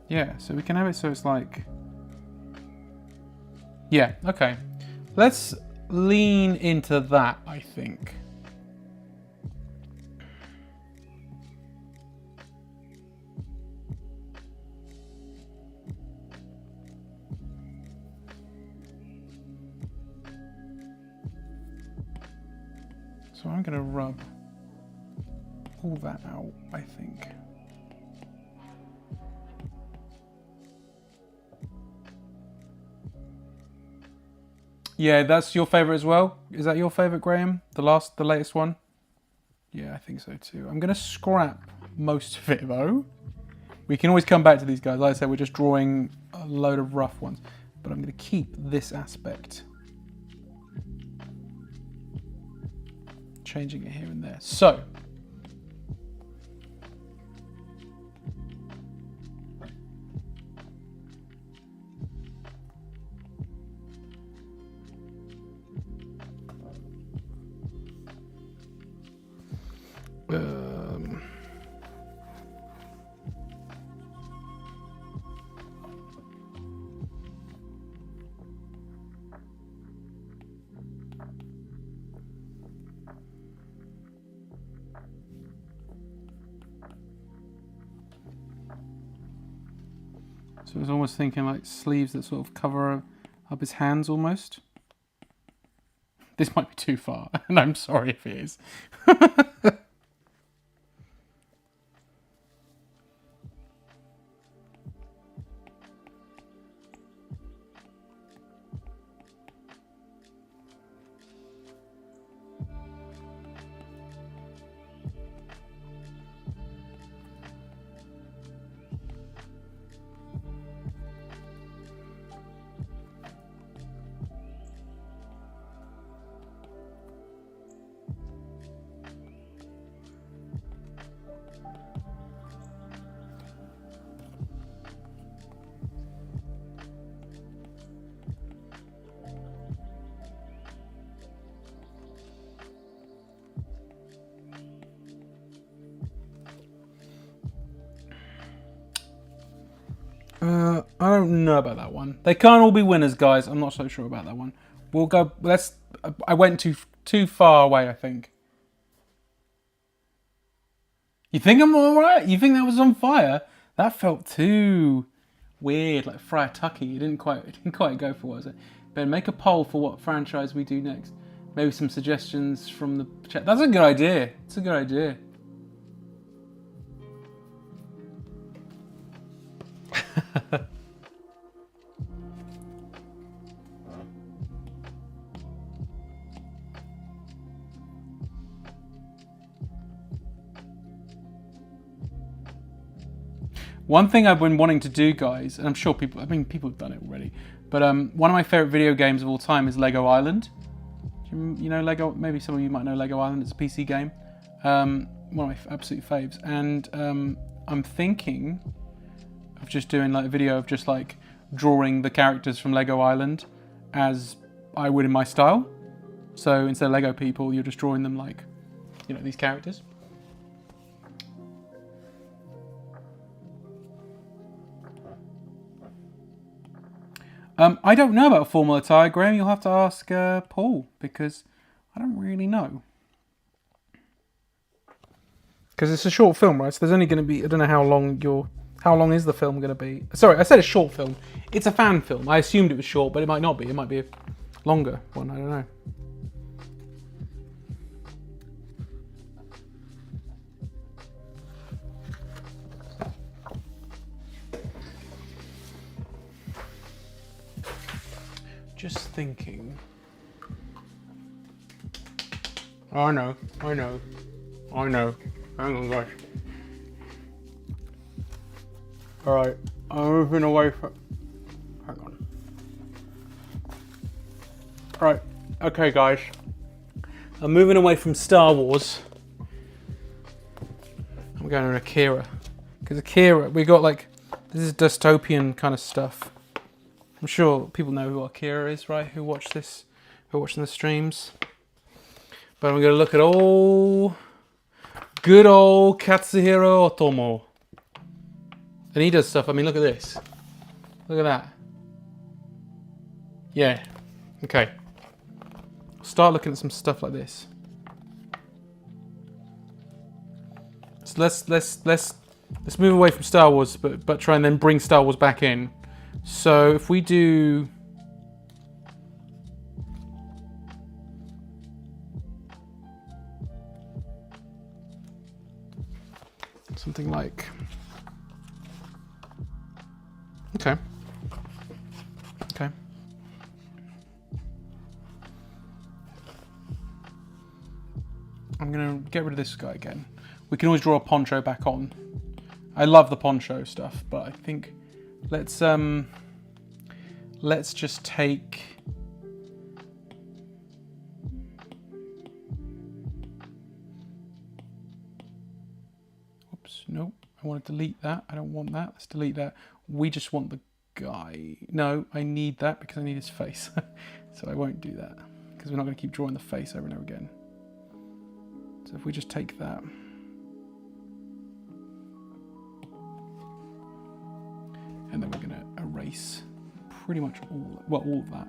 Yeah, so we can have it so it's like... Yeah, okay. Let's lean into that, I think. So I'm going to rub all that out, I think. Yeah, that's your favourite as well? Is that your favourite, Graham? The latest one? Yeah, I think so too. I'm going to scrap most of it though. We can always come back to these guys. Like I said, we're just drawing a load of rough ones. But I'm going to keep this aspect. Changing it here and there. So. So I was almost thinking like sleeves that sort of cover up his hands almost. This might be too far, and I'm sorry if it is. I don't know about that one. They can't all be winners, guys. I'm not so sure about that one. We'll go. I went too far away, I think. You think I'm all right? You think that was on fire? That felt too weird, like Friar Tucky. It didn't quite go for what was it. Ben, make a poll for what franchise we do next. Maybe some suggestions from the chat. That's a good idea. It's a good idea. One thing I've been wanting to do, guys, and I'm sure people have done it already, but one of my favorite video games of all time is Lego Island. You know Lego? Maybe some of you might know Lego Island. It's a PC game. One of my absolute faves. And I'm thinking of just doing like a video of just like drawing the characters from Lego Island as I would in my style. So instead of Lego people, you're just drawing them like, you know, these characters. I don't know about formal attire, Graham. You'll have to ask Paul, because I don't really know. Because it's a short film, right? So there's only going to be... I don't know how long is the film going to be? Sorry, I said a short film. It's a fan film. I assumed it was short, but it might not be. It might be a longer one. I don't know. Just thinking. Oh, I know. Hang on, guys. Alright, I'm moving away from... Hang on. Alright, okay, guys. I'm moving away from Star Wars. I'm going to Akira. Because Akira, we got like... This is dystopian kind of stuff. I'm sure people know who Akira is, right? Who watch this, who are watching the streams. But I'm going to look at good old Katsuhiro Otomo. And he does stuff. I mean, look at this. Look at that. Yeah. Okay. Start looking at some stuff like this. So let's move away from Star Wars, but try and then bring Star Wars back in. So if we do something like, okay, I'm gonna get rid of this guy again. We can always draw a poncho back on. I love the poncho stuff, but I think let's just take nope, I want to delete that. I don't want that. Let's delete that. We just want the guy. No, I need that because I need his face. So I won't do that because we're not going to keep drawing the face over and over again. So if we just take that. And then we're going to erase pretty much all of that.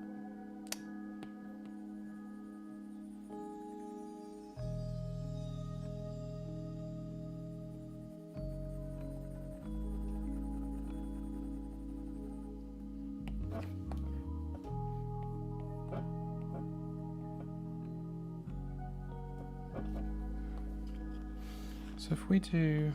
So if we do...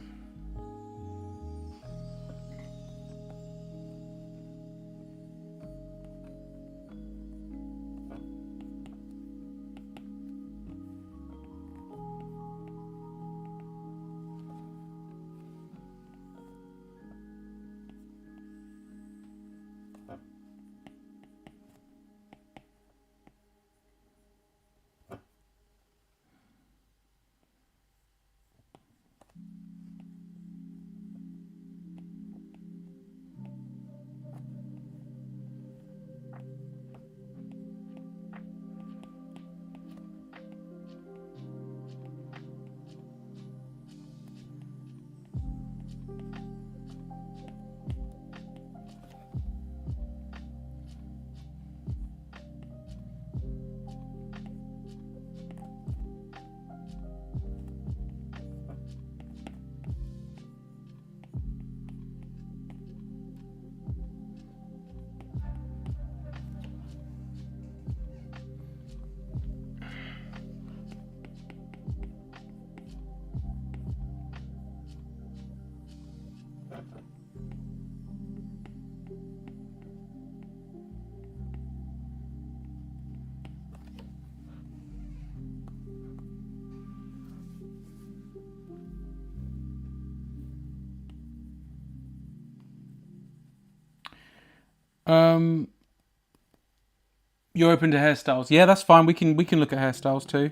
You're open to hairstyles. Yeah, that's fine. We can look at hairstyles too.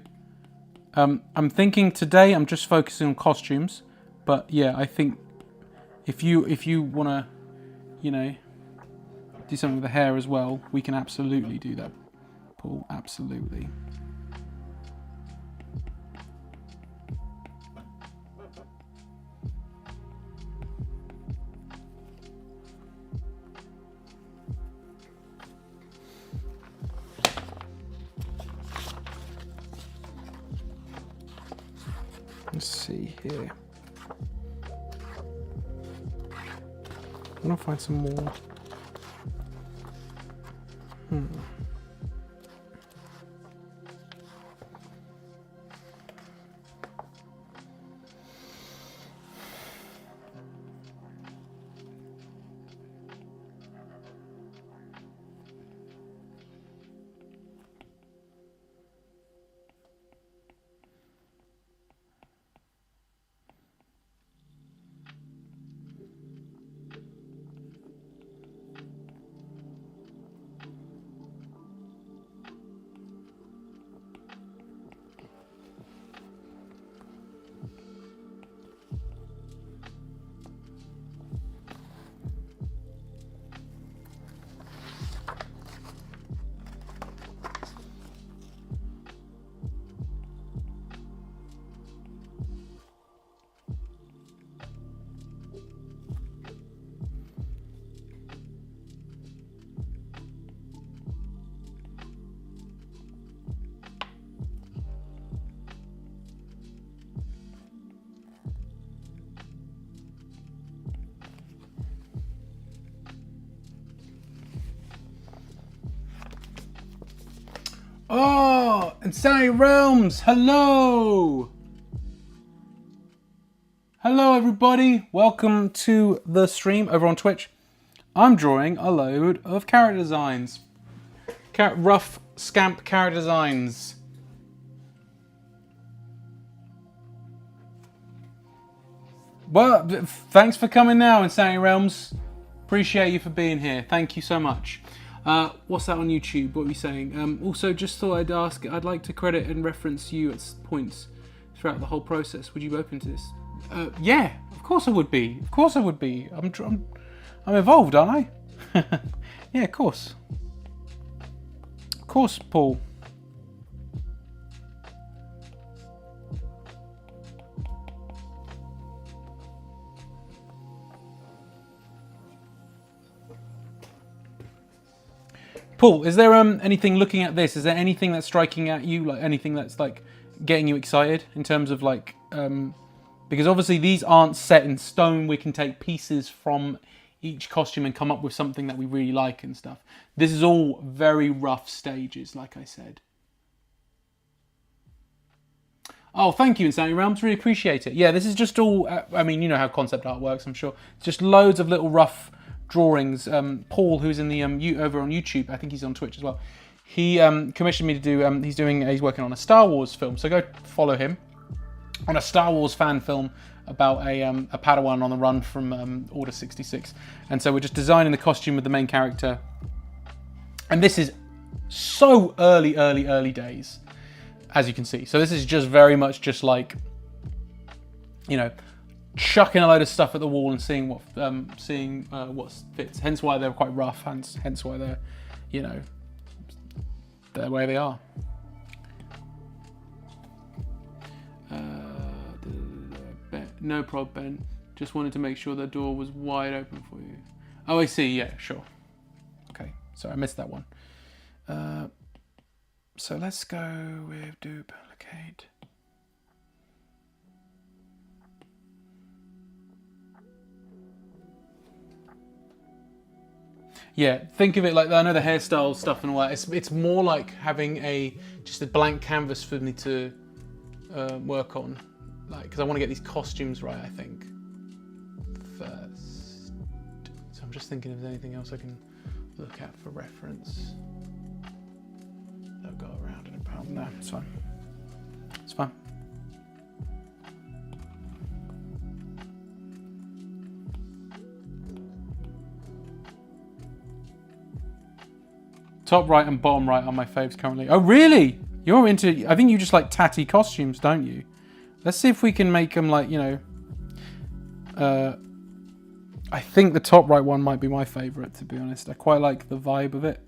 I'm thinking today I'm just focusing on costumes, but yeah, I think if you wanna, you know, do something with the hair as well, we can absolutely do that, Paul. Absolutely. see here. I'm gonna find some more. Oh, Insanity Realms, hello! Hello everybody, welcome to the stream over on Twitch. I'm drawing a load of character designs. Rough scamp character designs. Well, thanks for coming now, Insanity Realms. Appreciate you for being here. Thank you so much. What's that on YouTube? What are we saying? Also, just thought I'd ask, I'd like to credit and reference you at points throughout the whole process. Would you be open to this? Yeah, of course I would be. Of course I would be. I'm involved, aren't I? Yeah, of course. Of course, Paul. Paul, is there anything looking at this? Is there anything that's striking at you, like anything that's like getting you excited in terms of like because obviously these aren't set in stone. We can take pieces from each costume and come up with something that we really like and stuff. This is all very rough stages, like I said. Oh, thank you, Insanity Realms. Really appreciate it. Yeah, this is just all. I mean, you know how concept art works, I'm sure. It's just loads of little rough drawings. Paul, who's in the over on YouTube, I think he's on Twitch as well. He commissioned me to do. He's working on a Star Wars film, so go follow him on a Star Wars fan film about a Padawan on the run from Order 66. And so we're just designing the costume of the main character. And this is so early days, as you can see. So this is just very much just like, you know, chucking a load of stuff at the wall and seeing what fits. Hence why they're quite rough. Hence why they're, you know, the way they are. No prob, Ben. Just wanted to make sure the door was wide open for you. Oh, I see. Yeah, sure. Okay. Sorry, I missed that one. So let's go with duplicate. Yeah, think of it like, I know the hairstyle stuff and all that. It's more like having just a blank canvas for me to work on, like, because I want to get these costumes right. I think first. So I'm just thinking if there's anything else I can look at for reference. I've got around and about. No, it's fine. It's fine. Top right and bottom right are my faves currently. Oh, really? You're into... I think you just like tatty costumes, don't you? Let's see if we can make them like, you know... I think the top right one might be my favourite, to be honest. I quite like the vibe of it.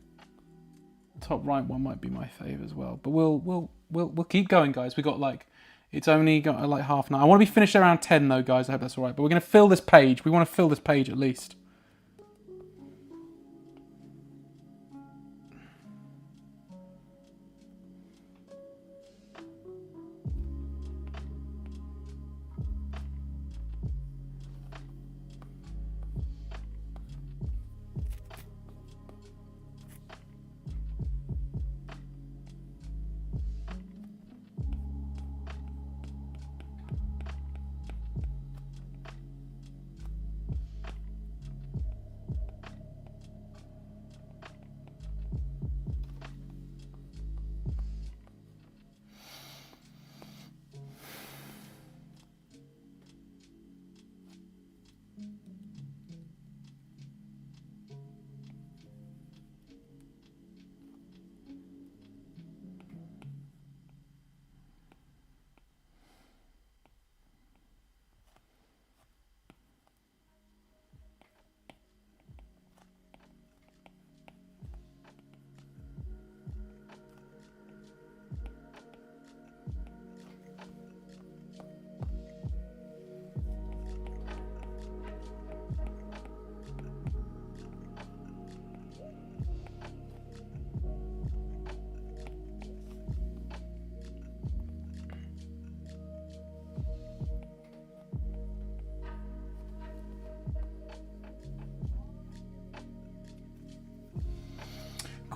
Top right one might be my fave as well. But we'll keep going, guys. We got like... It's only got like half an hour. I want to be finished around 10 though, guys. I hope that's alright. But we're going to fill this page. We want to fill this page at least.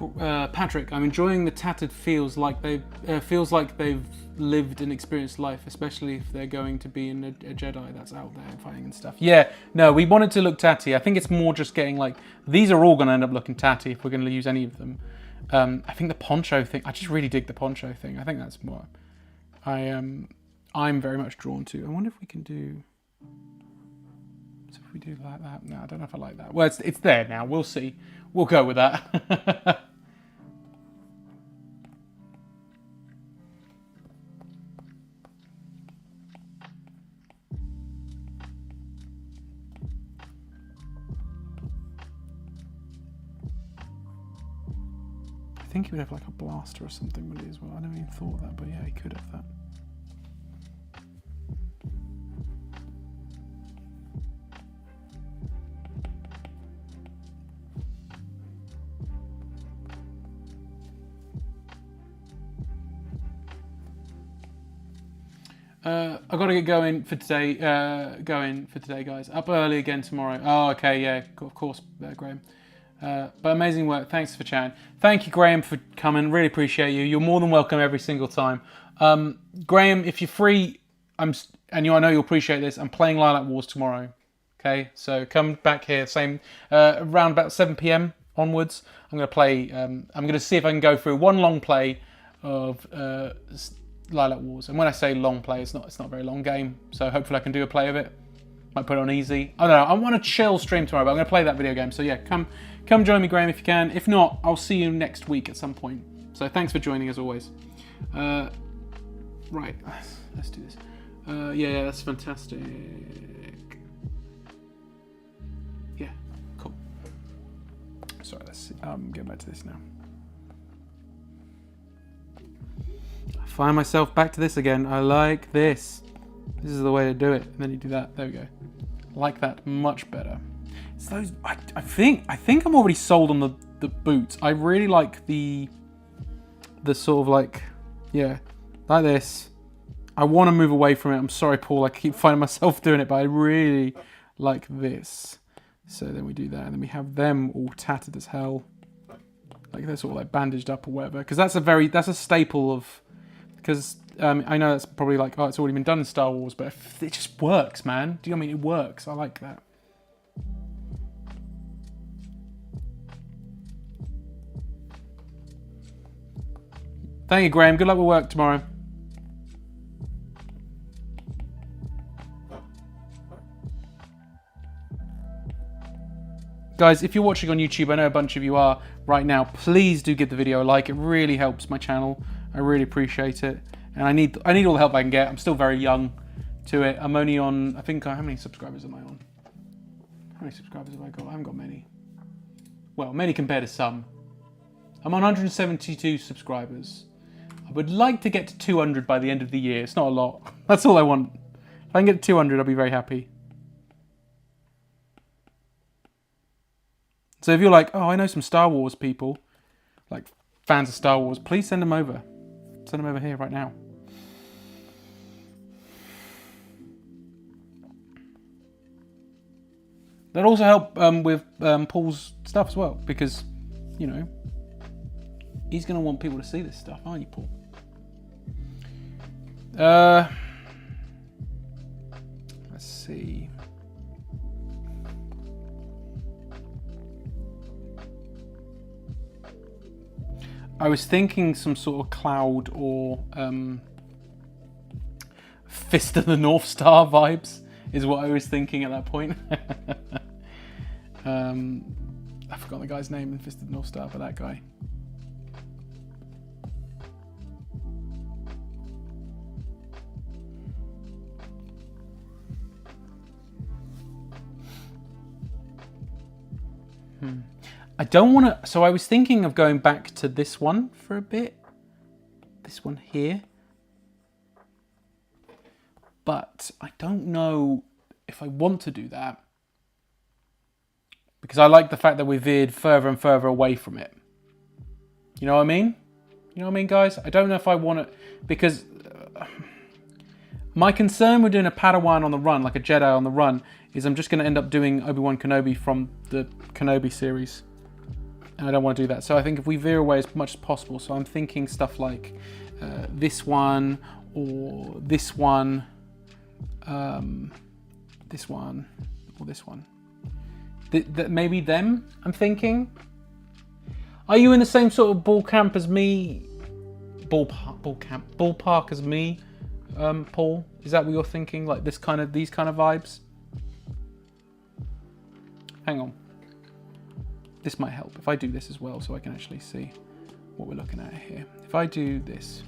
Patrick, I'm enjoying the tattered feels like they've lived and experienced life, especially if they're going to be in a Jedi that's out there fighting and stuff. Yeah, no, we want it to look tatty. I think it's more just getting like, these are all going to end up looking tatty if we're going to use any of them. I think the poncho thing, I just really dig the poncho thing. I think that's what I'm very much drawn to. I wonder if we can do, so if we do like that, no, I don't know if I like that. Well, it's there now, we'll see. We'll go with that. I think he would have like a blaster or something, would he, as well? I never even thought of that, but yeah, he could have that. I've got to get going for today. Guys. Up early again tomorrow. Oh, okay, yeah, of course, Graham. But amazing work. Thanks for chatting. Thank you, Graham, for coming. Really appreciate you. You're more than welcome every single time. Graham, if you're free, I know you'll appreciate this. I'm playing Lilac Wars tomorrow. Okay, so come back here. Same around about 7 p.m. onwards. I'm going to play. I'm going to see if I can go through one long play of Lilac Wars. And when I say long play, it's not a very long game. So hopefully I can do a play of it. Might put it on easy. I don't know. I want a chill stream tomorrow, but I'm going to play that video game. So yeah, come join me, Graham, if you can. If not, I'll see you next week at some point. So thanks for joining as always. Right, let's do this. Yeah, that's fantastic. Yeah, cool. Sorry, let's get back to this now. I find myself back to this again. I like this. This is the way to do it. And then you do that. There we go. I like that much better. It's those. I think I'm already sold on the boots. I really like the sort of like, yeah, like this. I want to move away from it. I'm sorry, Paul. I keep finding myself doing it, but I really like this. So then we do that, and then we have them all tattered as hell, like they're sort of like bandaged up or whatever. Because that's a staple of. Because I know that's probably like, oh, it's already been done in Star Wars, but it just works, man. Do you know what I mean? It works. I like that. Thank you, Graham. Good luck with work tomorrow. Guys, if you're watching on YouTube, I know a bunch of you are right now, please do give the video a like. It really helps my channel. I really appreciate it. And I need all the help I can get. I'm still very young to it. I'm only on, I think, how many subscribers am I on? How many subscribers have I got? I haven't got many. Well, many compared to some. I'm on 172 subscribers. I would like to get to 200 by the end of the year. It's not a lot. That's all I want. If I can get to 200, I'll be very happy. So if you're like, oh, I know some Star Wars people, like fans of Star Wars, please send them over. Send them over here right now. That'll also help with Paul's stuff as well, because, you know, he's going to want people to see this stuff, aren't you, Paul? Let's see. I was thinking some sort of cloud or Fist of the North Star vibes is what I was thinking at that point. I forgot the guy's name in Fist of the North Star, but that guy. I don't want to, so I was thinking of going back to this one for a bit. This one here. But I don't know if I want to do that. Because I like the fact that we veered further and further away from it. You know what I mean? You know what I mean, guys? I don't know if I want to, because my concern with doing a Padawan on the run, like a Jedi on the run, is I'm just going to end up doing Obi-Wan Kenobi from the Kenobi series. and I don't want to do that. So I think if we veer away as much as possible, so I'm thinking stuff like this one, or this one, this one, or this one. Maybe them, I'm thinking. Are you in the same sort of ballpark as me? Ballpark as me, Paul? Is that what you're thinking? Like these kind of vibes? Hang on. This might help if I do this as well, so I can actually see what we're looking at here. If I do this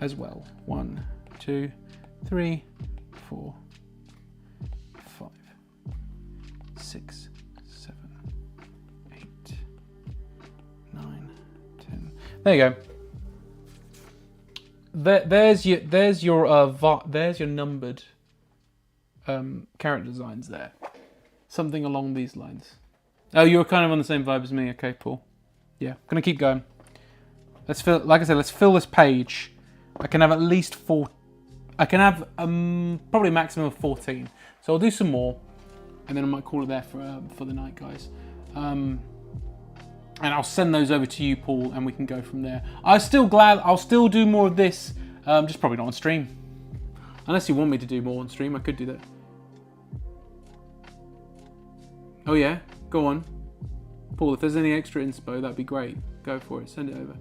as well, 1, 2, 3, 4, 5, 6, 7, 8, 9, 10. There you go. There's your numbered character designs there. Something along these lines. Oh, you're kind of on the same vibe as me. Okay, Paul. Yeah, gonna keep going. Let's fill. Like I said, let's fill this page. I can have at least 4. I can have probably a maximum of 14. So I'll do some more, and then I might call it there for the night, guys. And I'll send those over to you, Paul, and we can go from there. I'll still do more of this, just probably not on stream. Unless you want me to do more on stream, I could do that. Oh yeah? Go on. Paul, if there's any extra inspo, that'd be great. Go for it, send it over.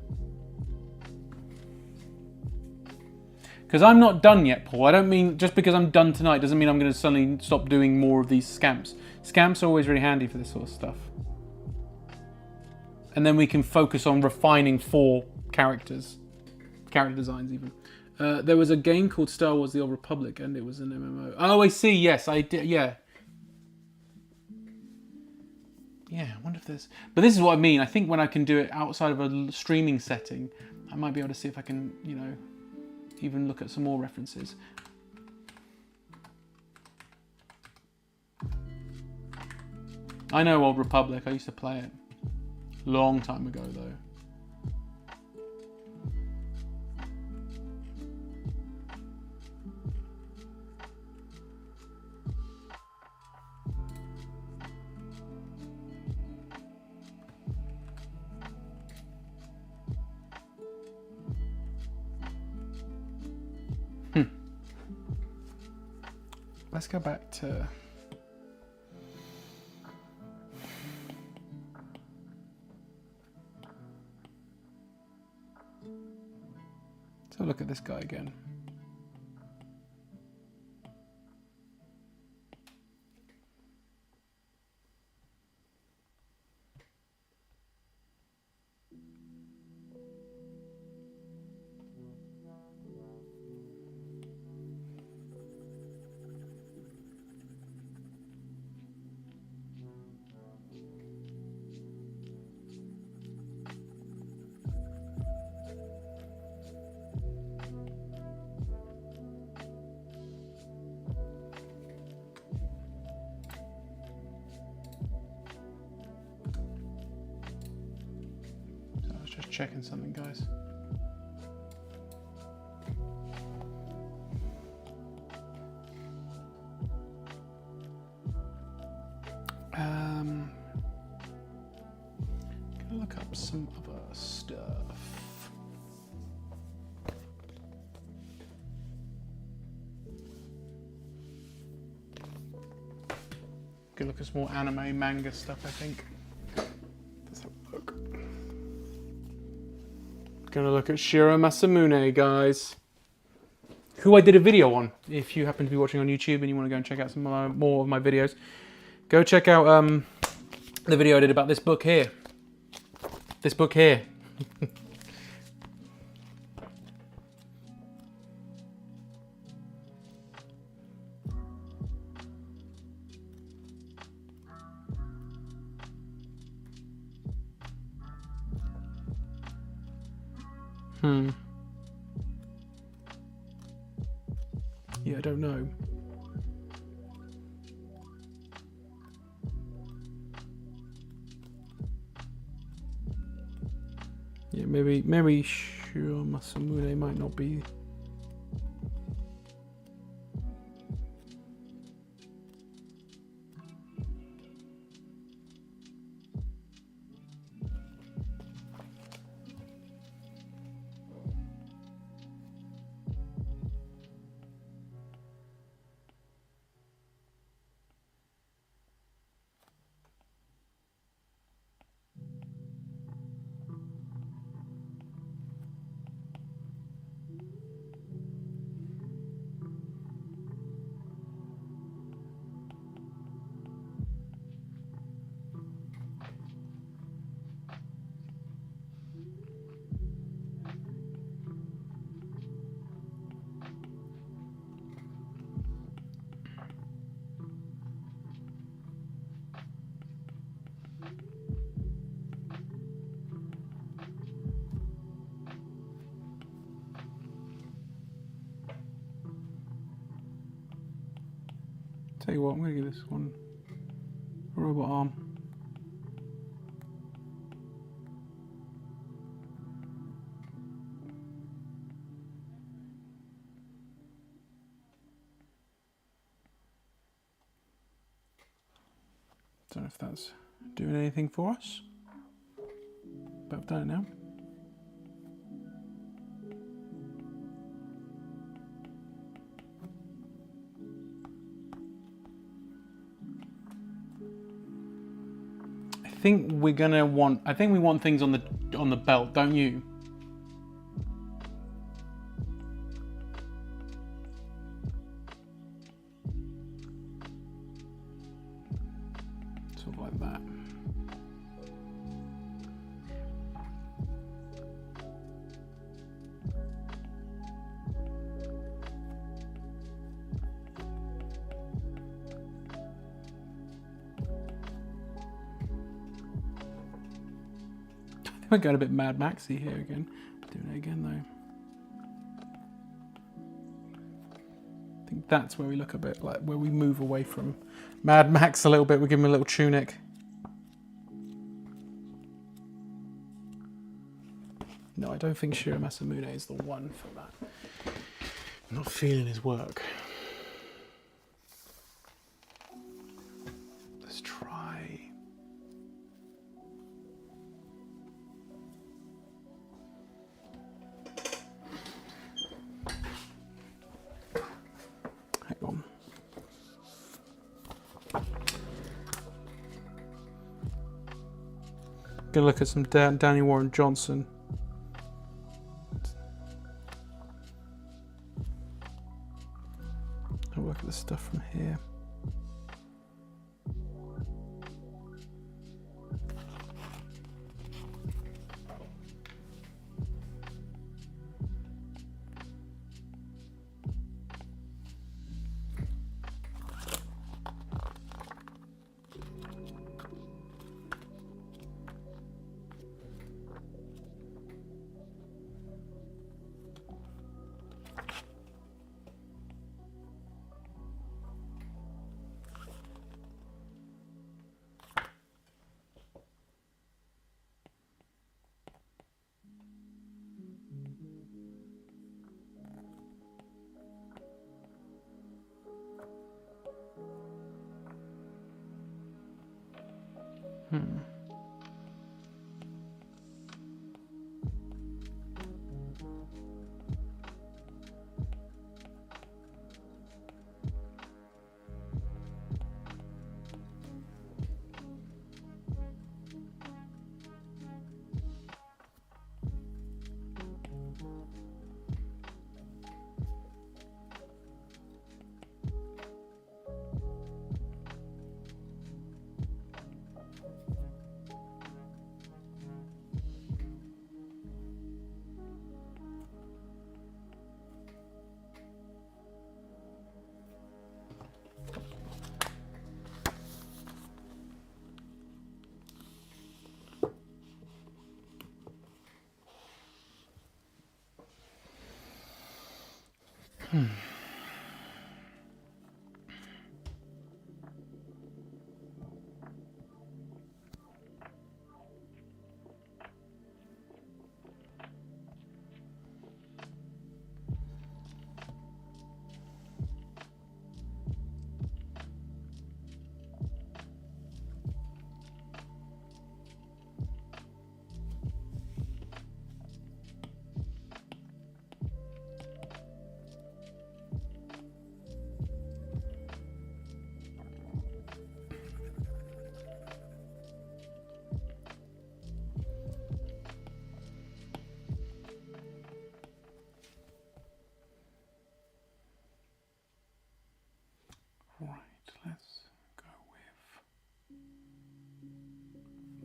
Because I'm not done yet, Paul. I don't mean, just because I'm done tonight doesn't mean I'm going to suddenly stop doing more of these scamps. Scamps are always really handy for this sort of stuff. And then we can focus on refining 4 character designs even. There was a game called Star Wars: The Old Republic, and it was an MMO. Oh, I see. Yes, I did. Yeah. Yeah, I wonder if there's... But this is what I mean. I think when I can do it outside of a streaming setting, I might be able to see if I can, you know, even look at some more references. I know Old Republic. I used to play it. Long time ago, though. Let's go back to... So look at this guy again. Checking something, guys. Gonna look up some other stuff. Gonna look at some more anime, manga stuff, I think. Let's have a look. Gonna look at Shiro Masamune, guys, who I did a video on. If you happen to be watching on YouTube and you want to go and check out some more of my videos, go check out the video I did about this book here. This book here. Yeah, I don't know. Yeah, maybe Shiro Masamune might not be. Tell you what, I'm going to give this one a robot arm. Don't know if that's doing anything for us, but I've done it now. I think we want things on the belt, don't you? Sort of like that. We're going a bit Mad Maxy here again. Doing it again though. I think that's where we look a bit like where we move away from Mad Max a little bit. We give him a little tunic. No, I don't think Shiro Masamune is the one for that. I'm not feeling his work. Let's try. Hang on. Gonna look at some Danny Warren Johnson. I'll look at the stuff from here.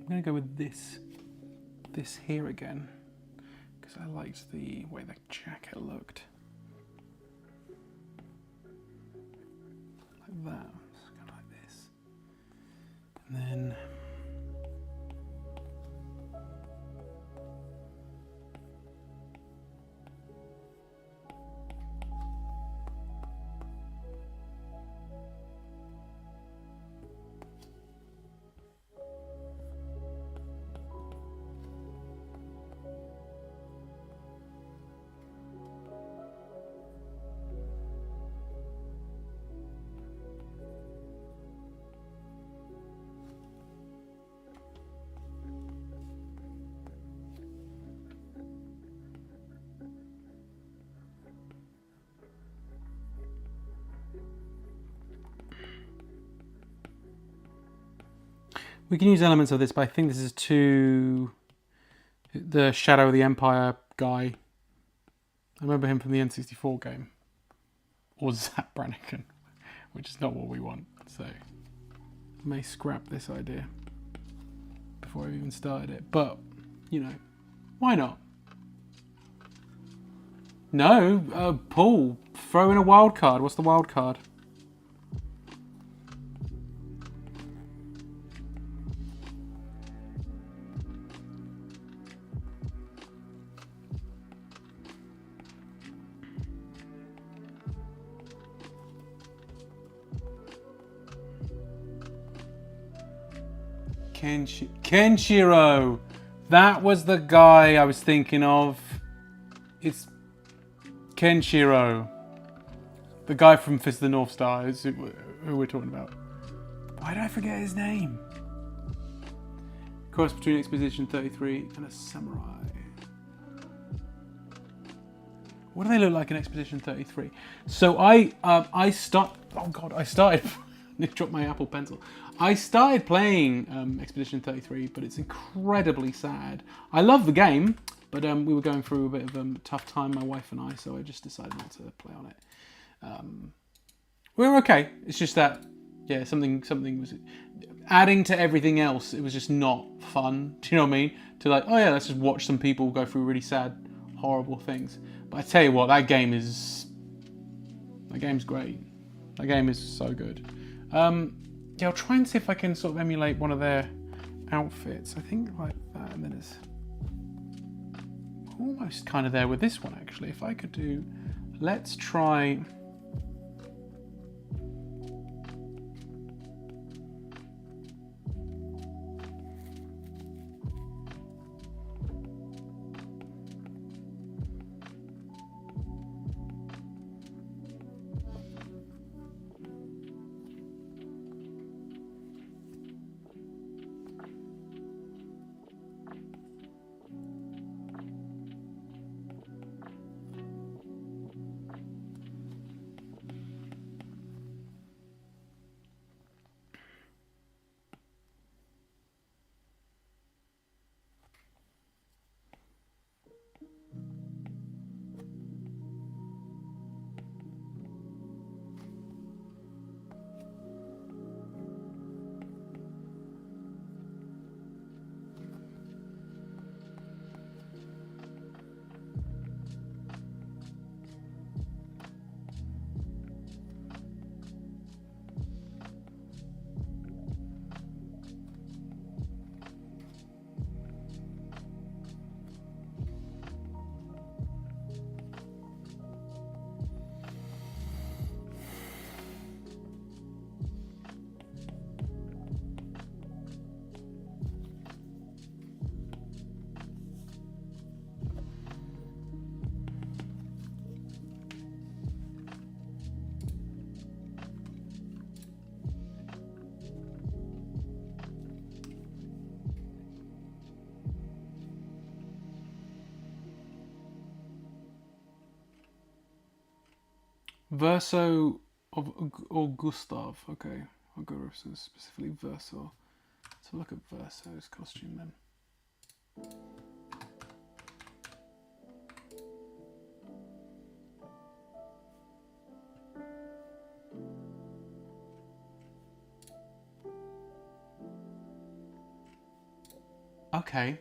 I'm going to go with this here again, because I liked the way the jacket looked. Like that, it's kind of like this. And then We can use elements of this, but I think this is too... The Shadow of the Empire guy. I remember him from the N64 game. Or Zap Brannigan, which is not what we want. So, I may scrap this idea before I've even started it. But, you know, why not? No, Paul, throw in a wild card. What's the wild card? Kenshiro! That was the guy I was thinking of. It's Kenshiro. The guy from Fist of the North Star is who we're talking about. Why did I forget his name? Cross between Expedition 33 and a samurai. What do they look like in Expedition 33? So I started... Nick dropped my Apple Pencil. I started playing Expedition 33, but it's incredibly sad. I love the game, but we were going through a bit of a tough time, my wife and I, so I just decided not to play on it. We were okay. It's just that, yeah, something was adding to everything else. It was just not fun. Do you know what I mean? To like, oh yeah, let's just watch some people go through really sad, horrible things. But I tell you what, that game's great. That game is so good. Yeah, I'll try and see if I can sort of emulate one of their outfits. I think like that, and then it's almost kind of there with this one actually. If I could do, let's try. Verso or Gustav. Okay, I'll go with specifically Verso. Let's look at Verso's costume then. Okay.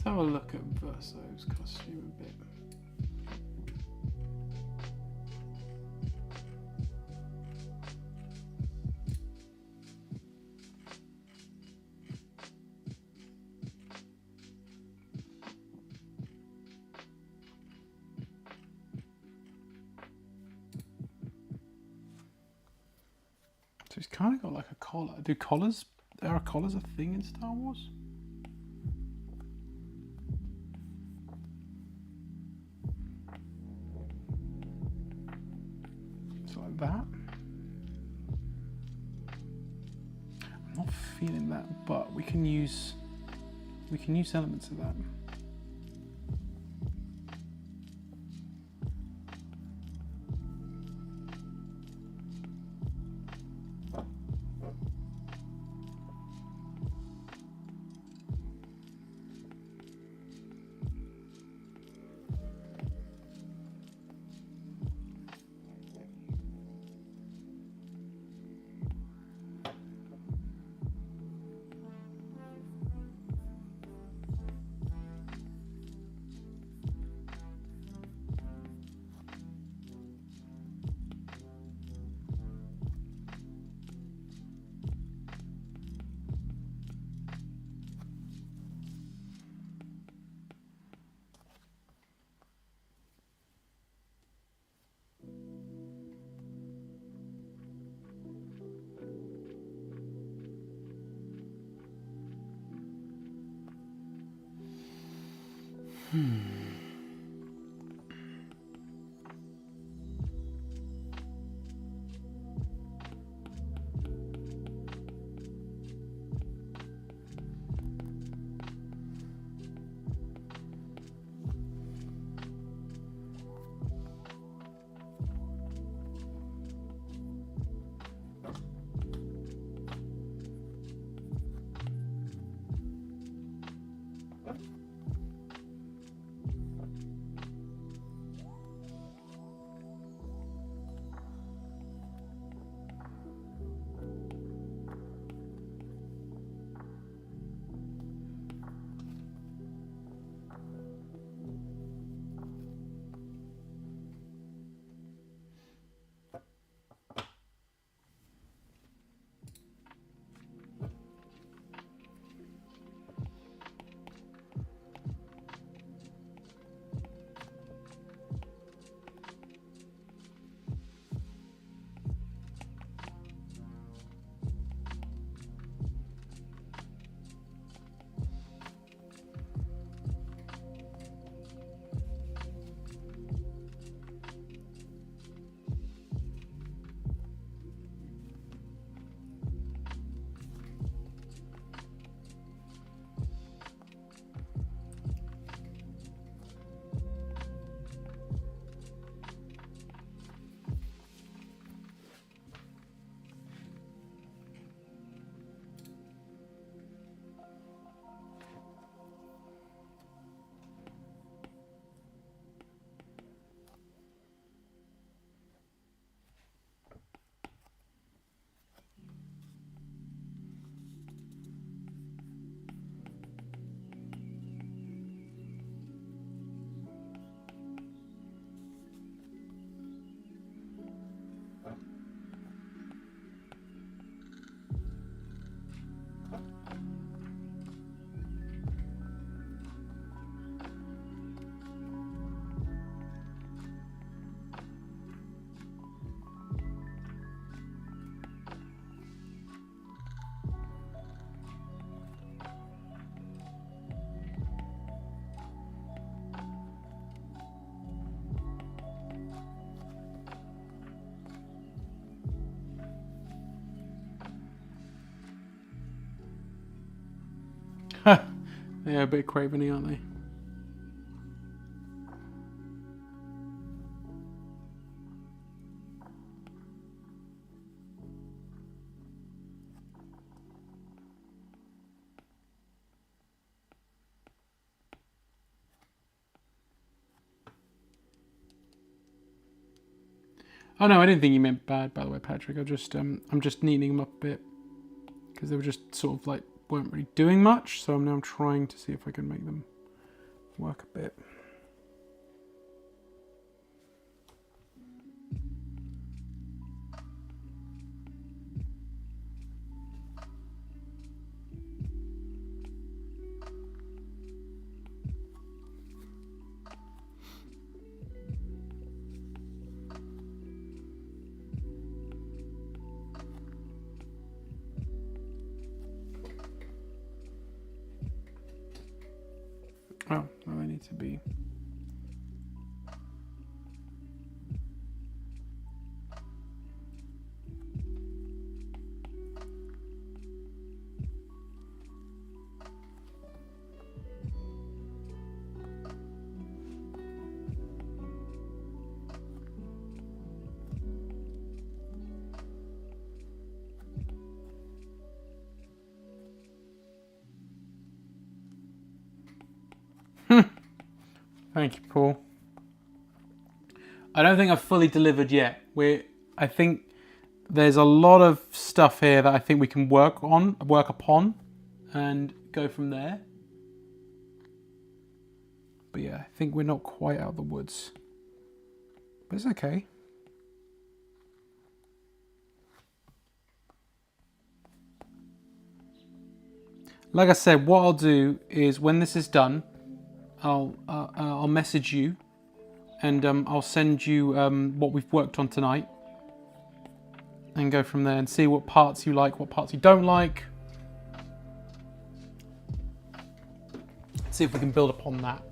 Let's have a look at Verso's costume a bit. So he's kind of got like a collar. Do collars? Are collars a thing in Star Wars? So like that. I'm not feeling that, but we can use elements of that. Yeah, a bit craveny, aren't they? Oh no, I didn't think you meant bad, by the way, Patrick. I'm just neatening them up a bit because they were just sort of like weren't really doing much. So now I'm trying to see if I can make them work a bit. Oh, I need to be. Thank you, Paul. I don't think I've fully delivered yet. I think there's a lot of stuff here that I think we can work upon, and go from there. But yeah, I think we're not quite out of the woods. But it's okay. Like I said, what I'll do is when this is done, I'll message you, and I'll send you what we've worked on tonight, and go from there and see what parts you like, what parts you don't like. See if we can build upon that.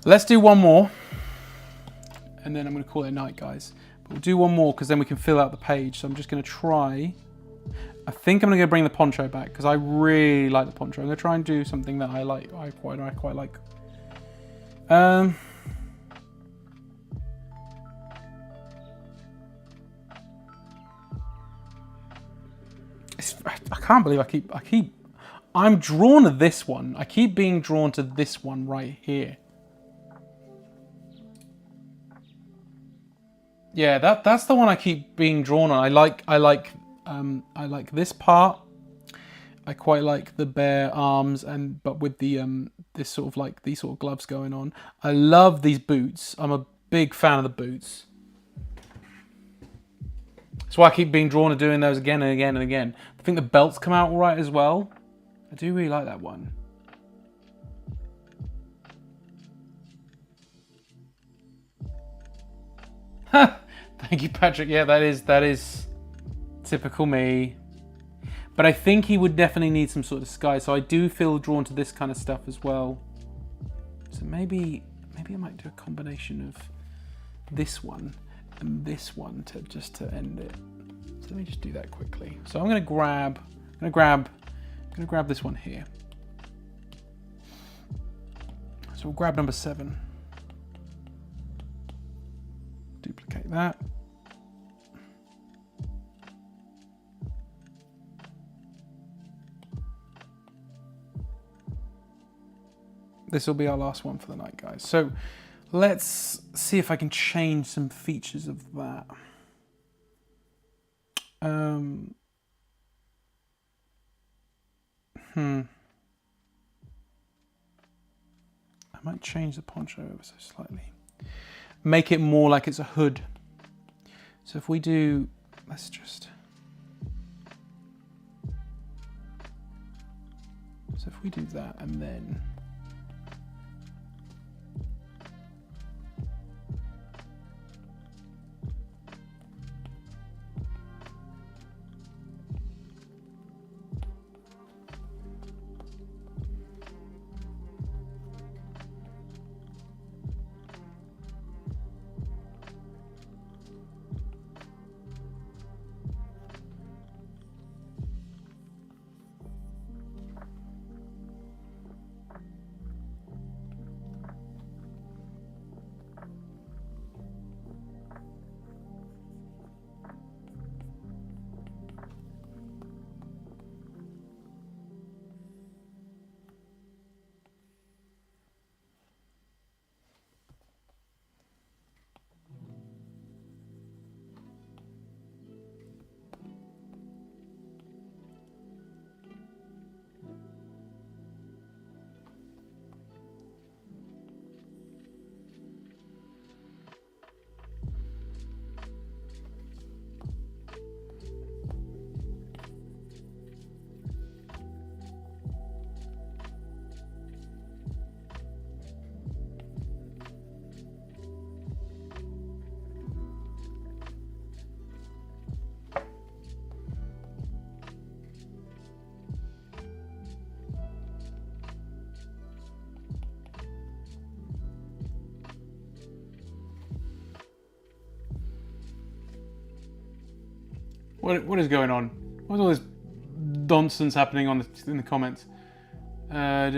Let's do one more, and then I'm going to call it a night, guys. But we'll do one more because then we can fill out the page. So I'm just going to try. I think I'm going to go bring the poncho back because I really like the poncho. I'm going to try and do something that I like. I quite like. I can't believe I'm drawn to this one. I keep being drawn to this one right here. Yeah, that's the one I keep being drawn on. I like this part. I quite like the bare arms, but with the this sort of like these sort of gloves going on. I love these boots. I'm a big fan of the boots. That's why I keep being drawn to doing those again and again and again. I think the belts come out all right as well. I do really like that one. Thank you, Patrick. Yeah, that is typical me. But I think he would definitely need some sort of disguise. So I do feel drawn to this kind of stuff as well. So maybe I might do a combination of this one and this one to end it. So let me just do that quickly. So I'm gonna grab this one here. So we'll grab number 7. Duplicate that. This will be our last one for the night, guys. So let's see if I can change some features of that. I might change the poncho ever so slightly. Make it more like it's a hood. So if we do, let's just... So if we do that and then... What is going on? What's all this nonsense happening in the comments? I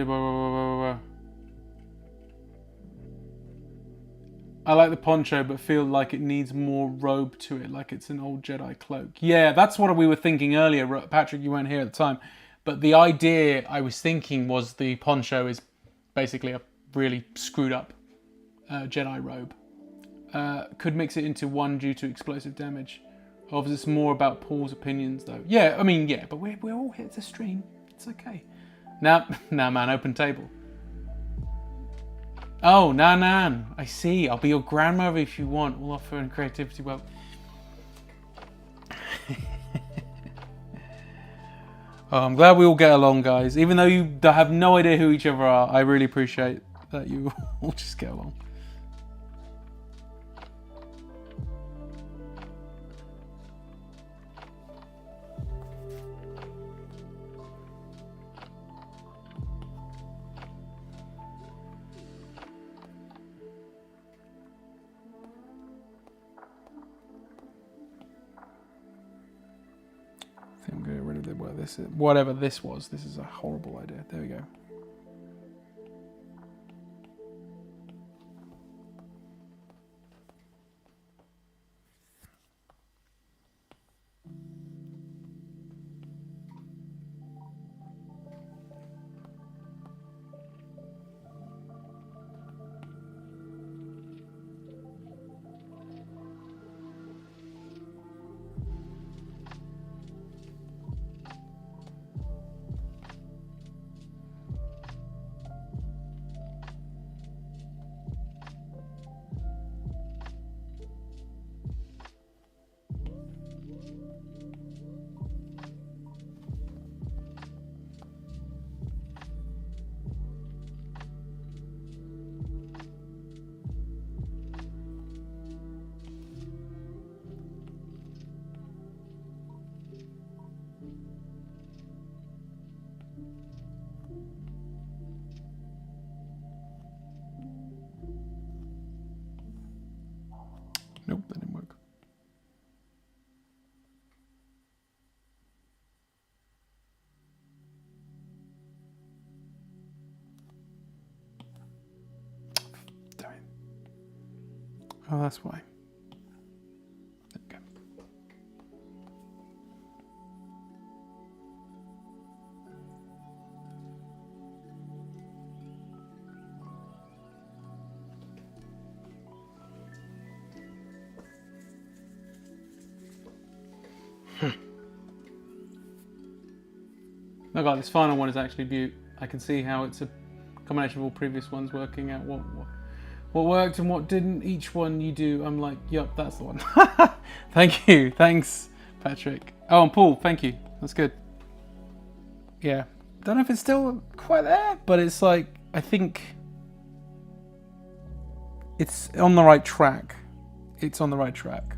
like the poncho, but feel like it needs more robe to it, like it's an old Jedi cloak. Yeah, that's what we were thinking earlier. Patrick, you weren't here at the time. But the idea I was thinking was the poncho is basically a really screwed up Jedi robe. Could mix it into one due to explosive damage. Obviously, it's more about Paul's opinions, though. Yeah, I mean, yeah, but we're all here to stream. It's okay. Now, man, open table. Oh, Nan. I see. I'll be your grandmother if you want. We'll offer and creativity. Well, oh, I'm glad we all get along, guys. Even though you have no idea who each other are, I really appreciate that you all just get along. I'm getting rid of whatever this was. This is a horrible idea. There we go. Nope, that didn't work. Damn it. Oh, that's why. There we go. Oh god, this final one is actually beaut. I can see how it's a combination of all previous ones working out what worked and what didn't. Each one you do, I'm like, yup, that's the one. Thank you. Thanks, Patrick. Oh, and Paul, thank you. That's good. Yeah. Don't know if it's still quite there, but it's like, I think it's on the right track. It's on the right track.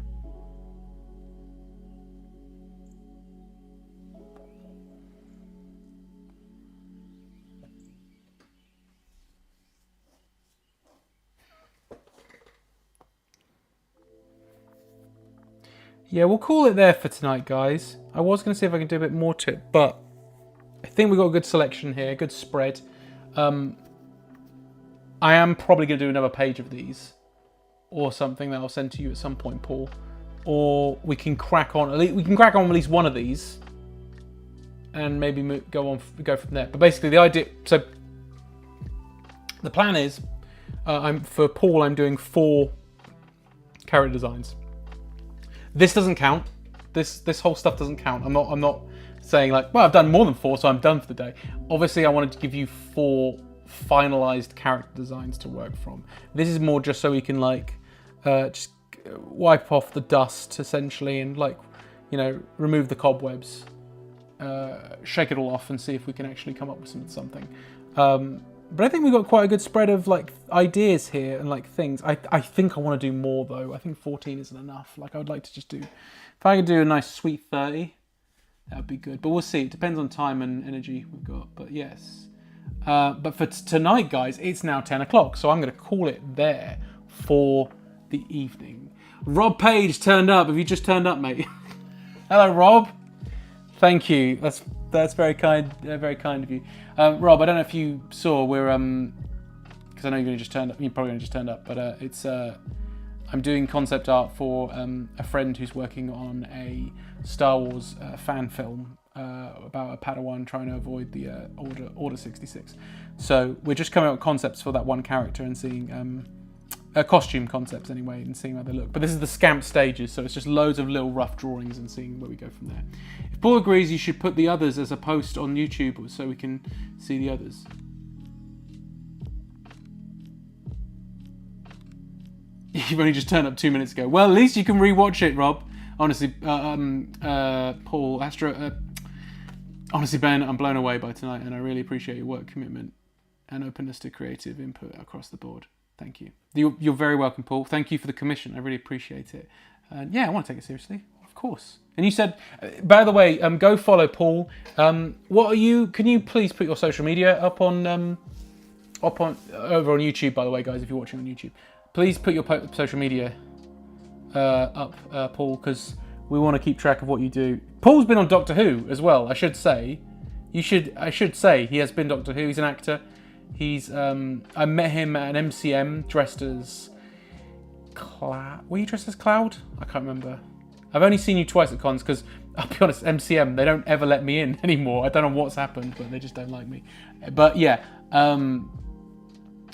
Yeah, we'll call it there for tonight, guys. I was going to see if I can do a bit more to it, but I think we've got a good selection here, a good spread. I am probably going to do another page of these, or something that I'll send to you at some point, Paul. Or we can crack on. We can crack on with at least one of these, and maybe go from there. But basically, the idea. So the plan is, for Paul, I'm doing 4 character designs. This doesn't count. This whole stuff doesn't count. I'm not saying like, well, I've done more than 4, so I'm done for the day. Obviously, I wanted to give you 4 finalized character designs to work from. This is more just so we can like just wipe off the dust essentially, and like, you know, remove the cobwebs, shake it all off, and see if we can actually come up with something. But I think we've got quite a good spread of like ideas here and like things. I think I want to do more though. I think 14 isn't enough. Like I would like to just do, if I could do a nice sweet 30, that would be good. But we'll see. It depends on time and energy we've got. But yes. But for tonight, guys, it's now 10 o'clock. So I'm going to call it there for the evening. Rob Page turned up. Have you just turned up, mate? Hello, Rob. Thank you. That's very kind of you. Rob, I don't know if you saw, we're because I know you've only just turned up. You probably only just turned up, but it's I'm doing concept art for a friend who's working on a Star Wars fan film about a Padawan trying to avoid the Order 66. So we're just coming up with concepts for that one character and seeing costume concepts anyway, and seeing how they look. But this is the scamp stages, so it's just loads of little rough drawings and seeing where we go from there. If Paul agrees, you should put the others as a post on YouTube so we can see the others. You've only just turned up 2 minutes ago. Well, at least you can rewatch it, Rob. Honestly, Paul, honestly, Ben, I'm blown away by tonight, and I really appreciate your work commitment and openness to creative input across the board. Thank you. You're very welcome, Paul. Thank you for the commission. I really appreciate it. And yeah, I want to take it seriously, of course. And you said, by the way, go follow Paul. What are you? Can you please put your social media up on over on YouTube? By the way, guys, if you're watching on YouTube, please put your social media up, Paul, because we want to keep track of what you do. Paul's been on Doctor Who as well. I should say, I should say he has been Doctor Who. He's an actor. He's I met him at an MCM dressed as Cloud. Were you dressed as Cloud? I can't remember. I've only seen you twice at cons because I'll be honest, MCM, they don't ever let me in anymore. I don't know what's happened, but they just don't like me. But yeah,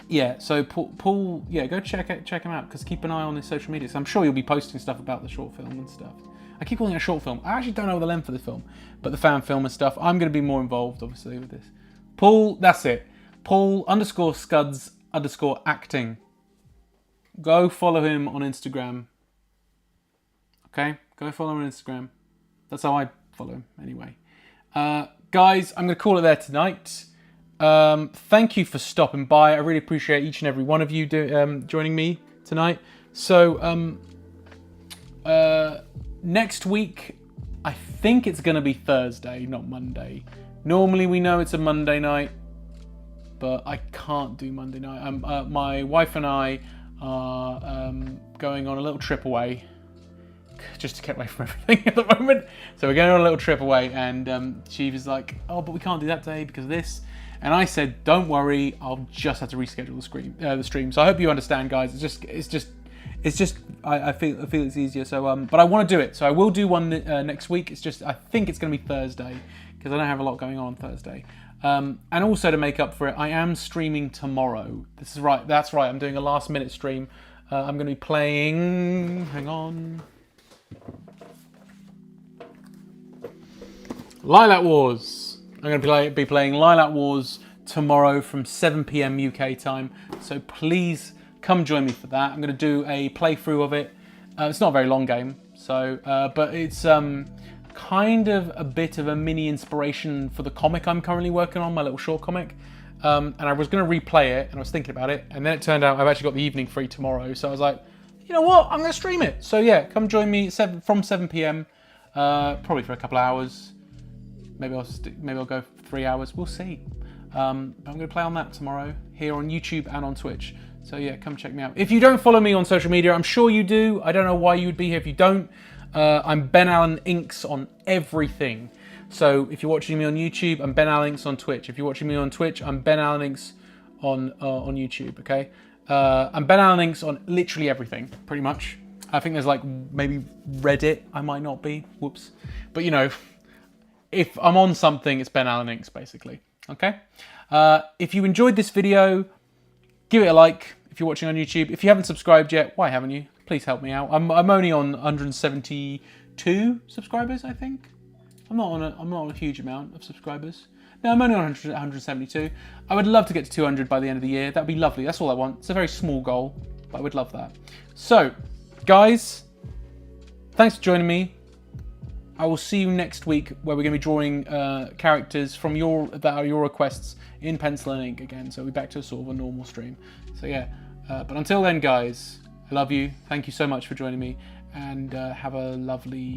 yeah. So Paul, yeah, go check him out, because keep an eye on his social media. So I'm sure you'll be posting stuff about the short film and stuff. I keep calling it a short film. I actually don't know the length of the film, but the fan film and stuff. I'm going to be more involved, obviously, with this. Paul, that's it. Paul_Scuds_acting. Go follow him on Instagram. Okay? Go follow him on Instagram. That's how I follow him, anyway. Guys, I'm going to call it there tonight. Thank you for stopping by. I really appreciate each and every one of you joining me tonight. So, next week, I think it's going to be Thursday, not Monday. Normally, we know it's a Monday night, but I can't do Monday night. My wife and I are going on a little trip away, just to get away from everything at the moment. So we're going on a little trip away, and she was like, "Oh, but we can't do that day because of this." And I said, "Don't worry, I'll just have to reschedule the stream." So I hope you understand, guys. It's just. I feel it's easier. So but I want to do it. So I will do one next week. It's just I think it's going to be Thursday because I don't have a lot going on Thursday. And also to make up for it, I am streaming tomorrow. This is right. That's right. I'm doing a last-minute stream. I'm going to be playing. Hang on. Lilac Wars. I'm going to be playing Lilac Wars tomorrow from 7 p.m. UK time. So please come join me for that. I'm going to do a playthrough of it. It's not a very long game, so but it's kind of a bit of a mini inspiration for the comic I'm currently working on, my little short comic. And I was going to replay it, and I was thinking about it, and then it turned out I've actually got the evening free tomorrow. So I was like, you know what? I'm going to stream it. So yeah, come join me from 7 p.m. Probably for a couple of hours. Maybe I'll go for 3 hours. We'll see. But I'm going to play on that tomorrow here on YouTube and on Twitch. So yeah, come check me out. If you don't follow me on social media, I'm sure you do. I don't know why you would be here if you don't. I'm Ben Allen Inks on everything. So if you're watching me on YouTube, I'm Ben Allen Inks on Twitch. If you're watching me on Twitch, I'm Ben Allen Inks on YouTube. Okay, I'm Ben Allen Inks on literally everything, pretty much. I think there's like maybe Reddit. I might not be. Whoops. But you know, if I'm on something, it's Ben Allen Inks basically. Okay. If you enjoyed this video, give it a like. If you're watching on YouTube, if you haven't subscribed yet, why haven't you? Please help me out. I'm only on 172 subscribers, I think. I'm not on a huge amount of subscribers. No, I'm only on 172. I would love to get to 200 by the end of the year. That'd be lovely. That's all I want. It's a very small goal, but I would love that. So, guys, thanks for joining me. I will see you next week, where we're going to be drawing characters from that are your requests in pencil and ink again. So we'll be back to sort of a normal stream. So yeah, but until then, guys, I love you. Thank you so much for joining me, and have a lovely